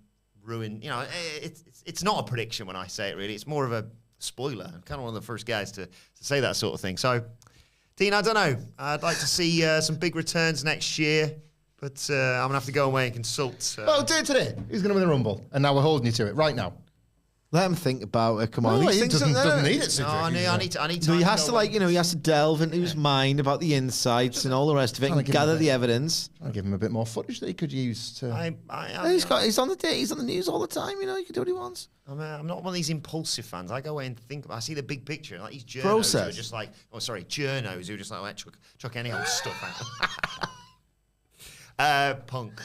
ruin. You know, it's not a prediction when I say it. Really, it's more of a spoiler. I'm kind of one of the first guys to say that sort of thing. So, Dean, I don't know. I'd like to see some big returns next year, but I'm gonna have to go away and consult. Well, do it today. Who's going to win the Rumble? And now we're holding you to it right now. Let him think about it. Come on. No, These he things doesn't need it. No, I need to. No, he has to, he has to delve into his mind about the insights and all the rest of it and gather the evidence. I'll give him a bit more footage that he could use to. He's on the news all the time. You know, he can do what he wants. I'm not one of these impulsive fans. I go away and think about. I see the big picture. Like these journos Process. who are just like, journos who are just like, chuck any old stuff out. Punk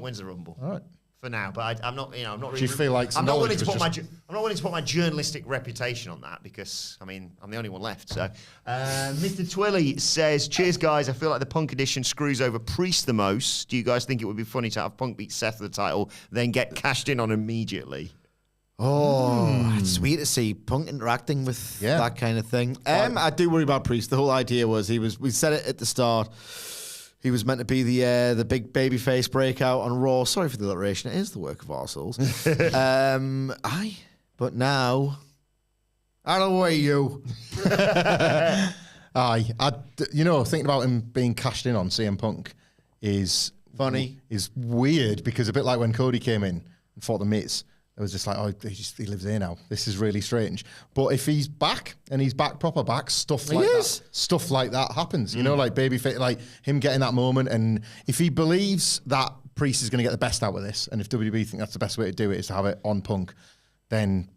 wins the Rumble. All right. For now, but I'm not. I'm not. Do you feel like I'm not willing knowledge to was put I'm not willing to put my journalistic reputation on that because I'm the only one left. So, Mr. Twilly says, "Cheers, guys. I feel like the Punk edition screws over Priest the most. Do you guys think it would be funny to have Punk beat Seth for the title, then get cashed in on immediately?" Oh, it's sweet to see Punk interacting with that kind of thing. I do worry about Priest. The whole idea was we said it at the start. He was meant to be the big babyface breakout on Raw. Sorry for the alliteration. It is the work of our souls. But now, out of the way, you. Thinking about him being cashed in on CM Punk is funny. Is weird because a bit like when Cody came in and fought the Miz. It was just like, he lives here now. This is really strange. But if he's back and he's back, proper back, stuff like that happens. You know, like babyface, like him getting that moment. And if he believes that Priest is going to get the best out of this, and if WWE think that's the best way to do it is to have it on Punk, then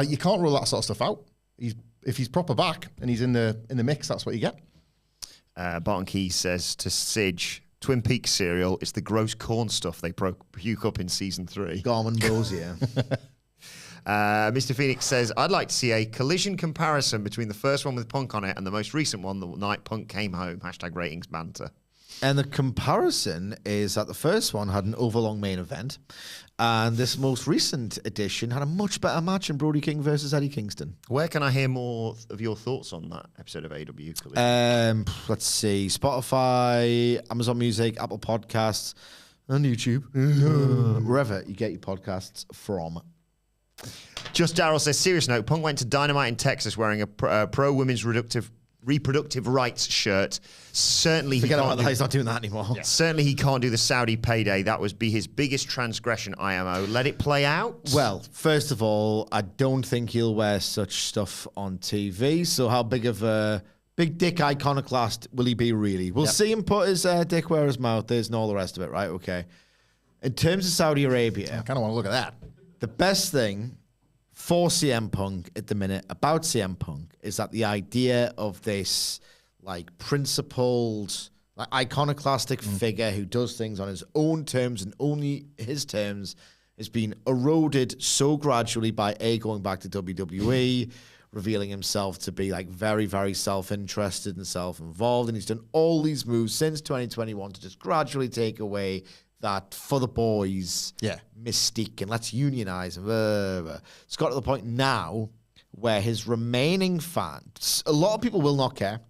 you can't rule that sort of stuff out. If he's proper back and he's in the mix, that's what you get. Barton Keys says to Sidge, Twin Peaks cereal is the gross corn stuff they puke up in season 3. Garmin Bros, yeah. Mr. Phoenix says, I'd like to see a collision comparison between the first one with Punk on it and the most recent one, the night Punk came home. #ratings banter. And the comparison is that the first one had an overlong main event, and this most recent edition had a much better match in Brody King versus Eddie Kingston. Where can I hear more of your thoughts on that episode of AEW? Let's see. Spotify, Amazon Music, Apple Podcasts, and YouTube. Wherever you get your podcasts from. Just Daryl says, serious note, Punk went to Dynamite in Texas wearing a pro-women's reproductive rights shirt. Certainly Forget about that. He's not doing that anymore. Yeah. Certainly he can't do the Saudi payday. That would be his biggest transgression, IMO. Let it play out. Well, first of all, I don't think he'll wear such stuff on TV. So how big of a big dick iconoclast will he be really? We'll see him put his dick where his mouth is and all the rest of it, right? Okay. In terms of Saudi Arabia, I kind of want to look at that. the best thing for CM Punk at the minute about CM Punk is that the idea of this like principled, like iconoclastic figure who does things on his own terms and only his terms has been eroded so gradually by going back to WWE, revealing himself to be like very, very self-interested and self-involved. And he's done all these moves since 2021 to just gradually take away that for the boys mystique and let's unionize. It's got to the point now where his remaining fans, a lot of people will not care.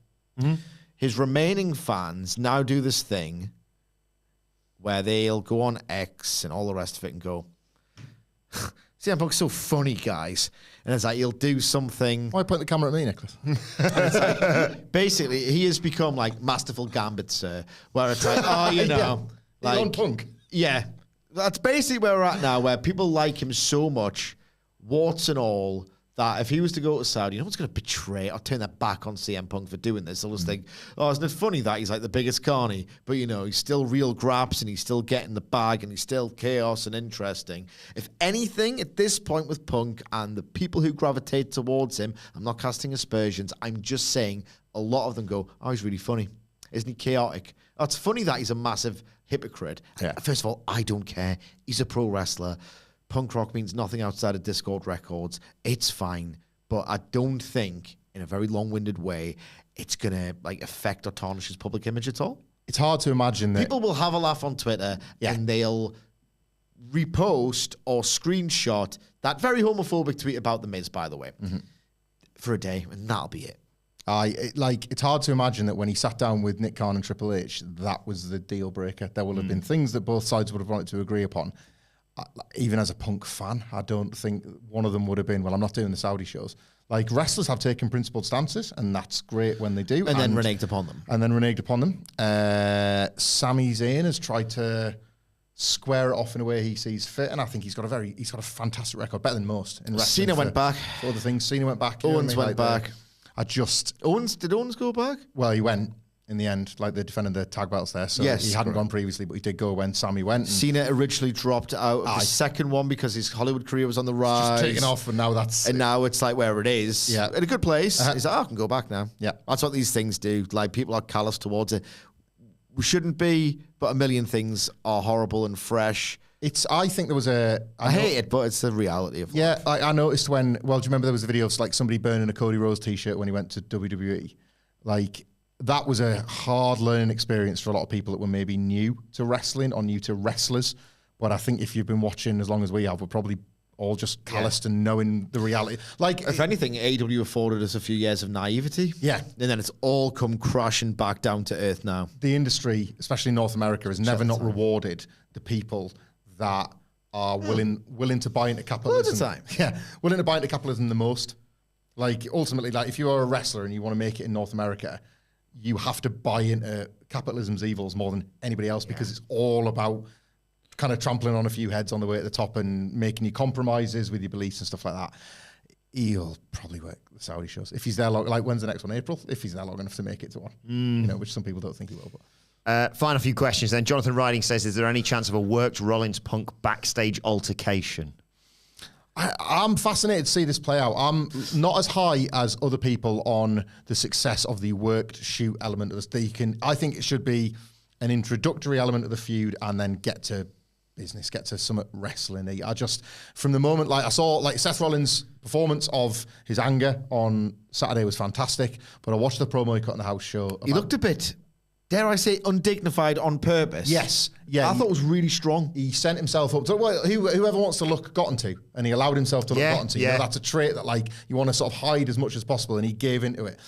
His remaining fans now do this thing where they'll go on X and all the rest of it and go, CM Punk's so funny, guys. And it's like, he'll do something. Why point the camera at me, Nicholas? Like, basically, he has become like Masterful Gambit, sir, where it's like, oh, you know. Like, he's on Punk. Yeah. That's basically where we're at now, where people like him so much, warts and all, that if he was to go to Saudi, no one's going to betray or turn their back on CM Punk for doing this. They'll just think, oh, isn't it funny that he's like the biggest carny, but, you know, he's still real graps and he's still getting the bag and he's still chaos and interesting. If anything, at this point with Punk and the people who gravitate towards him, I'm not casting aspersions, I'm just saying a lot of them go, oh, he's really funny. Isn't he chaotic? Oh, it's funny that he's a massive hypocrite. Yeah. First of all, I don't care. He's a pro wrestler. Punk rock means nothing outside of Discord records. It's fine. But I don't think, in a very long-winded way, it's going to like affect or tarnish his public image at all. It's hard to imagine that... People will have a laugh on Twitter and they'll repost or screenshot that very homophobic tweet about The Miz, by the way, for a day, and that'll be it. It's hard to imagine that when he sat down with Nick Khan and Triple H, that was the deal breaker. There will have been things that both sides would have wanted to agree upon. Even as a Punk fan, I don't think one of them would have been, well, I'm not doing the Saudi shows. Like, wrestlers have taken principled stances, and that's great when they do. And then reneged upon them. Sami Zayn has tried to square it off in a way he sees fit, and I think he's got a fantastic record, better than most in wrestling. Cena went back. For other things. Cena went back. Owens went back. Did Owens go back? Well, he went in the end, like they defended the tag belts there. So yes, he hadn't gone previously, but he did go when Sami went. Cena originally dropped out of the second one because his Hollywood career was on the rise. Just taken off, and now it's like where it is. Yeah, in a good place. He's like, I can go back now. Yeah, that's what these things do. Like, people are callous towards it. We shouldn't be, but a million things are horrible and fresh. I think there was I hate it, but it's the reality of life. Yeah, I noticed do you remember there was a video of like somebody burning a Cody Rhodes t-shirt when he went to WWE? Like, that was a hard learning experience for a lot of people that were maybe new to wrestling or new to wrestlers. But I think if you've been watching as long as we have, we're probably all just calloused and knowing the reality. Like, if anything, AEW afforded us a few years of naivety. Yeah. And then it's all come crashing back down to earth now. The industry, especially North America, has never not rewarded the people that are willing to buy into capitalism. All the time. Yeah, willing to buy into capitalism the most. Like, ultimately, like if you are a wrestler and you want to make it in North America, you have to buy into capitalism's evils more than anybody else because it's all about kind of trampling on a few heads on the way to the top and making you compromises with your beliefs and stuff like that. He'll probably work the Saudi shows. If he's there long, like when's the next one? April? If he's there long enough to make it to one. You know, which some people don't think he will, but... Final few questions then. Jonathan Riding says, is there any chance of a worked Rollins-Punk backstage altercation? I'm fascinated to see this play out. I'm not as high as other people on the success of the worked shoot element of this. I think it should be an introductory element of the feud and then get to business, get to some wrestling. From the moment, like I saw, like Seth Rollins' performance of his anger on Saturday was fantastic, but I watched the promo he cut on the house show. He looked a bit dare I say, undignified on purpose. Yes. Yeah. I thought it was really strong. He sent himself up to whoever wants to look gotten to, and he allowed himself to look gotten to. You know, that's a trait that like you want to sort of hide as much as possible, and he gave into it.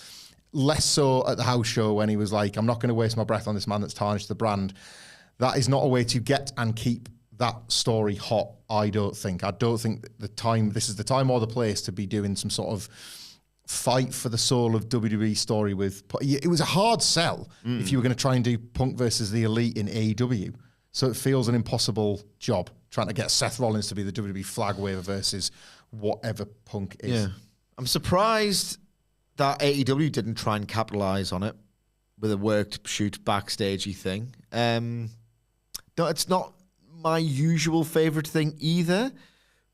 Less so at the house show when he was like, I'm not going to waste my breath on this man that's tarnished the brand. That is not a way to get and keep that story hot, I don't think. I don't think this is the time or the place to be doing some sort of fight for the soul of WWE story with... It was a hard sell if you were going to try and do Punk versus the Elite in AEW. So it feels an impossible job trying to get Seth Rollins to be the WWE flag waver versus whatever Punk is. Yeah. I'm surprised that AEW didn't try and capitalize on it with a worked shoot backstagey thing. No, it's not my usual favorite thing either.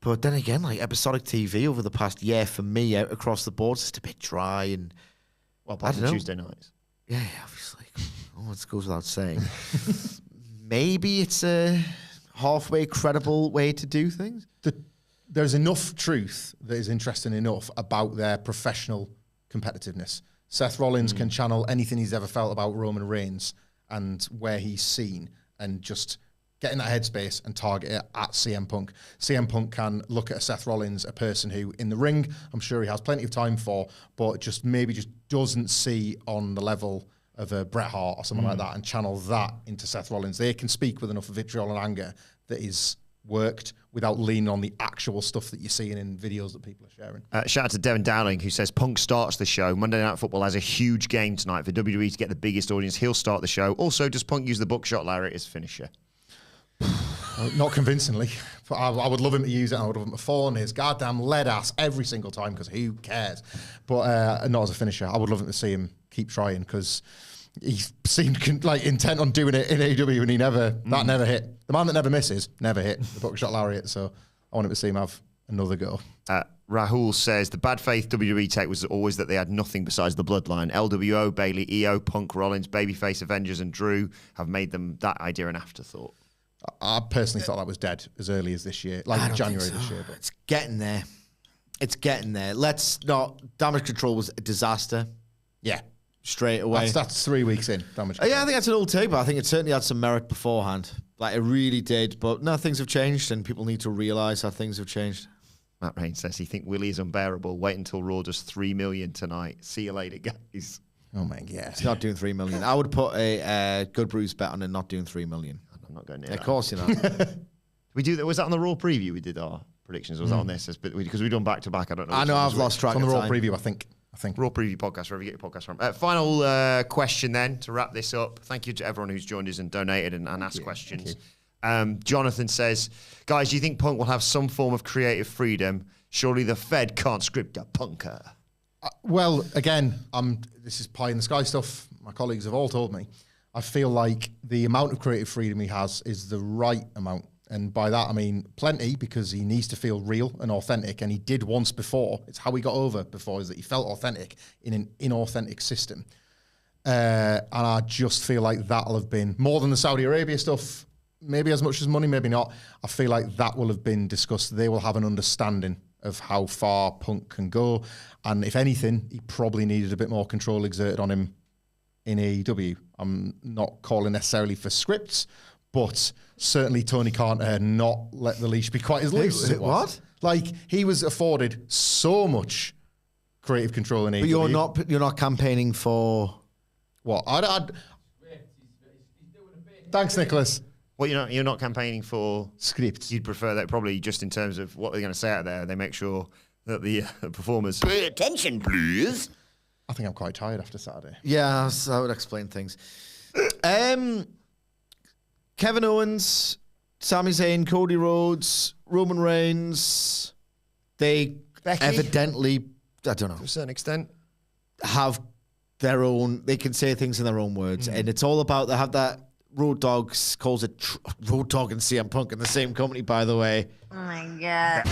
But then again, like episodic TV over the past year for me out across the board, it's just a bit dry and apart from Tuesday nights. Yeah, obviously. It goes without saying. Maybe it's a halfway credible way to do things. There's enough truth that is interesting enough about their professional competitiveness. Seth Rollins can channel anything he's ever felt about Roman Reigns and where he's seen and just get in that headspace and target it at CM Punk. CM Punk can look at a Seth Rollins, a person who in the ring, I'm sure he has plenty of time for, but just doesn't see on the level of a Bret Hart or someone like that and channel that into Seth Rollins. They can speak with enough vitriol and anger that is worked without leaning on the actual stuff that you're seeing in videos that people are sharing. Shout out to Devin Dowling, who says Punk starts the show. Monday Night Football has a huge game tonight for WWE to get the biggest audience. He'll start the show. Also, does Punk use the buckshot lariat as finisher? Not convincingly, but I would love him to use it. I would love him to fall on his goddamn lead ass every single time because who cares? But not as a finisher. I would love him to see him keep trying because he seemed like intent on doing it in AEW and that never hit. The man that never misses never hit the buckshot lariat. So I want him to see him have another go. Rahul says the bad faith WWE take was always that they had nothing besides the bloodline. LWO, Bayley, EO, Punk, Rollins, Babyface, Avengers, and Drew have made them that idea an afterthought. I personally thought that was dead as early as this year, like January this year. But it's getting there. It's getting there. Let's not. Damage Control was a disaster. Yeah. Straight away. That's 3 weeks in. Damage Control. Yeah, I think that's an old take, but I think it certainly had some merit beforehand. Like it really did. But no, things have changed, and people need to realise how things have changed. Matt Rain says he thinks Willie is unbearable. Wait until Raw does 3 million tonight. See you later, guys. Oh my God. It's not doing 3 million. I would put a good bruise bet on it not doing 3 million. I'm not going near that. Of course you're not. We do that. Was that on the Raw preview? We did our predictions. Was that on this? Because we've done back to back. I don't know. I know. I've lost track. On the of Raw time. preview, I think. Raw preview podcast, wherever you get your podcast from. Final question then to wrap this up. Thank you to everyone who's joined us and donated and asked questions. Jonathan says, guys, do you think Punk will have some form of creative freedom? Surely the Fed can't script a punker. Well, again, this is pie in the sky stuff. My colleagues have all told me. I feel like the amount of creative freedom he has is the right amount. And by that, I mean plenty, because he needs to feel real and authentic. And he did once before. It's how he got over before, is that he felt authentic in an inauthentic system. And I just feel like that'll have been more than the Saudi Arabia stuff, maybe as much as money, maybe not. I feel like that will have been discussed. They will have an understanding of how far Punk can go. And if anything, he probably needed a bit more control exerted on him in AEW. I'm not calling necessarily for scripts, but certainly Tony can't not let the leash be quite as loose as it was. What? Like, he was afforded so much creative control in AEW. But you're not campaigning for what? Thanks, Nicholas. Well, you're not campaigning for scripts. You'd prefer that probably just in terms of what they're going to say out there. They make sure that the performers pay attention, please. I think I'm quite tired after Saturday. Yeah, that would explain things. Kevin Owens, Sami Zayn, Cody Rhodes, Roman Reigns, they Becky? evidently, I don't know, to a certain extent, have their own, they can say things in their own words. And it's all about, they have that, Road Dogs calls it Road Dogg and CM Punk in the same company, by the way. Oh my God.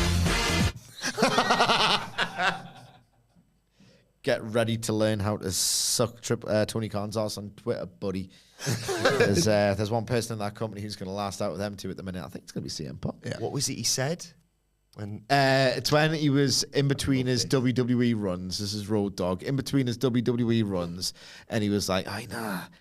Get ready to learn how to suck Tony Khan's ass on Twitter, buddy. There's one person in that company who's going to last out with them two at the minute. I think it's going to be CM Punk. Yeah. What was it he said? It's when he was in between his WWE runs. This is Road Dogg. In between his WWE runs, and he was like,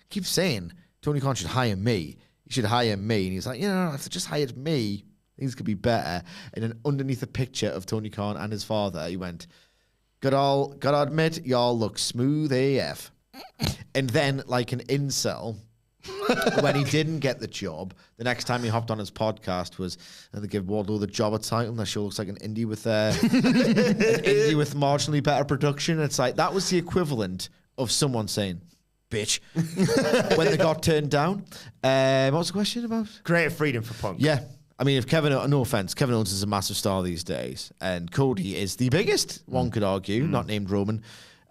keep saying Tony Khan should hire me. He should hire me. And he's like, if they just hired me, things could be better. And then underneath a picture of Tony Khan and his father, he went, gotta admit, y'all look smooth AF. And then, like an incel, when he didn't get the job, the next time he hopped on his podcast was, and they give Wardlow the jobber title, and that show looks like an indie with an indie with marginally better production. It's like that was the equivalent of someone saying, "Bitch," when they got turned down. What was the question about? Creative freedom for Punk. Yeah. I mean, if no offense, Kevin Owens is a massive star these days, and Cody is the biggest, one could argue, not named Roman.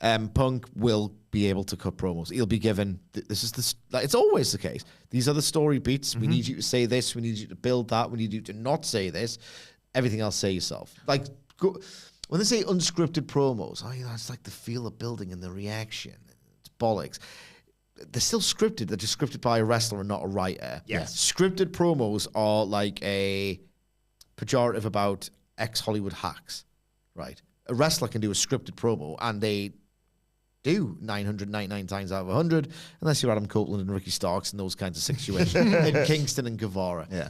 Punk will be able to cut promos. He'll be given, it's always the case. These are the story beats. We need you to say this. We need you to build that. We need you to not say this. Everything else, say yourself. Like, when they say unscripted promos, it's like the feel of building and the reaction. It's bollocks. They're still scripted. They're just scripted by a wrestler and not a writer. Yes. Scripted promos are like a pejorative about ex-Hollywood hacks, right? A wrestler can do a scripted promo, and they do 999 times out of 100, unless you're Adam Copeland and Ricky Starks and those kinds of situations, and Kingston and Guevara. Yeah.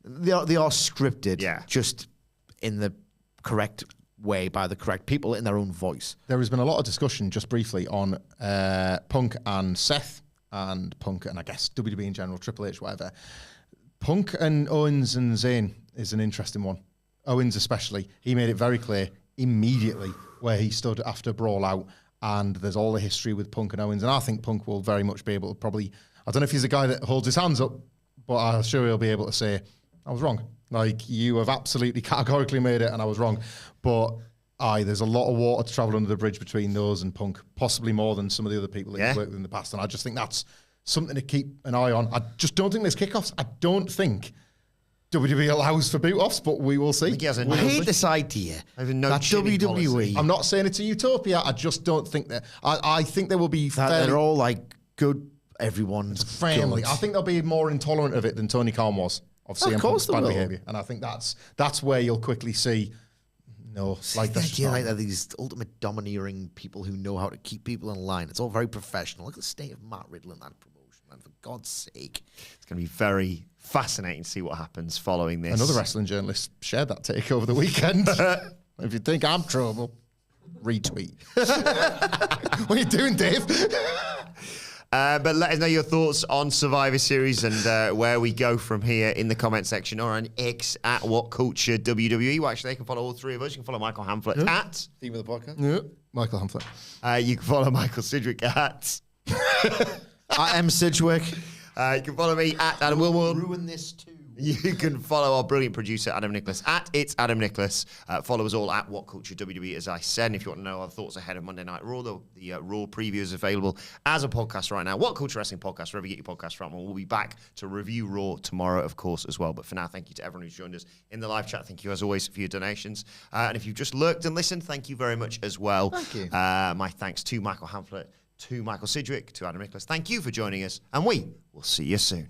They are scripted, Yeah. just in the correct way by the correct people in their own voice. There has been a lot of discussion, just briefly, on Punk and Seth, and Punk and I guess WWE in general, Triple H, whatever. Punk and Owens and Zayn is an interesting one. Owens especially. He made it very clear immediately where he stood after Brawl Out, and there's all the history with Punk and Owens, and I think Punk will very much be able to probably, I don't know if he's a guy that holds his hands up, but I'm sure he'll be able to say, I was wrong. Like, you have absolutely categorically made it, and I was wrong. But there's a lot of water to travel under the bridge between those and Punk, possibly more than some of the other people that he's worked with in the past. And I just think that's something to keep an eye on. I just don't think there's kickoffs. I don't think WWE allows for boot-offs, but we will see. I hate this idea that WWE... I'm not saying it's a utopia. I just don't think that... I think there will be... They're all like good, everyone's friendly. good. I think they'll be more intolerant of it than Tony Khan was. Of CM Punk's bad behaviour. And I think that's where you'll quickly see... like the idea like that these ultimate domineering people who know how to keep people in line. It's all very professional. Look at the state of Matt Riddle in that promotion, man. For God's sake. It's going to be very fascinating to see what happens following this. Another wrestling journalist shared that take over the weekend. If you think I'm trouble, retweet. What are you doing, Dave? But let us know your thoughts on Survivor Series and where we go from here in the comment section or on X at What Culture WWE. Well, actually, they can follow all three of us. You can follow Michael Hamflett at Theme of the podcast. Yeah. Michael Hamflett. You can follow Michael Sidgwick at I am Sidgwick. You can follow me at Adam Wilmore. Ruin this too. You can follow our brilliant producer, Adam Nicholas, at It's Adam Nicholas. Follow us all at What Culture WWE, as I said. And if you want to know our thoughts ahead of Monday Night Raw, the Raw preview is available as a podcast right now. What Culture Wrestling Podcast, wherever you get your podcast from. And we'll be back to review Raw tomorrow, of course, as well. But for now, thank you to everyone who's joined us in the live chat. Thank you, as always, for your donations. And if you've just lurked and listened, thank you very much as well. Thank you. My thanks to Michael Hamflett, to Michael Sidgwick, to Adam Nicholas. Thank you for joining us, and we will see you soon.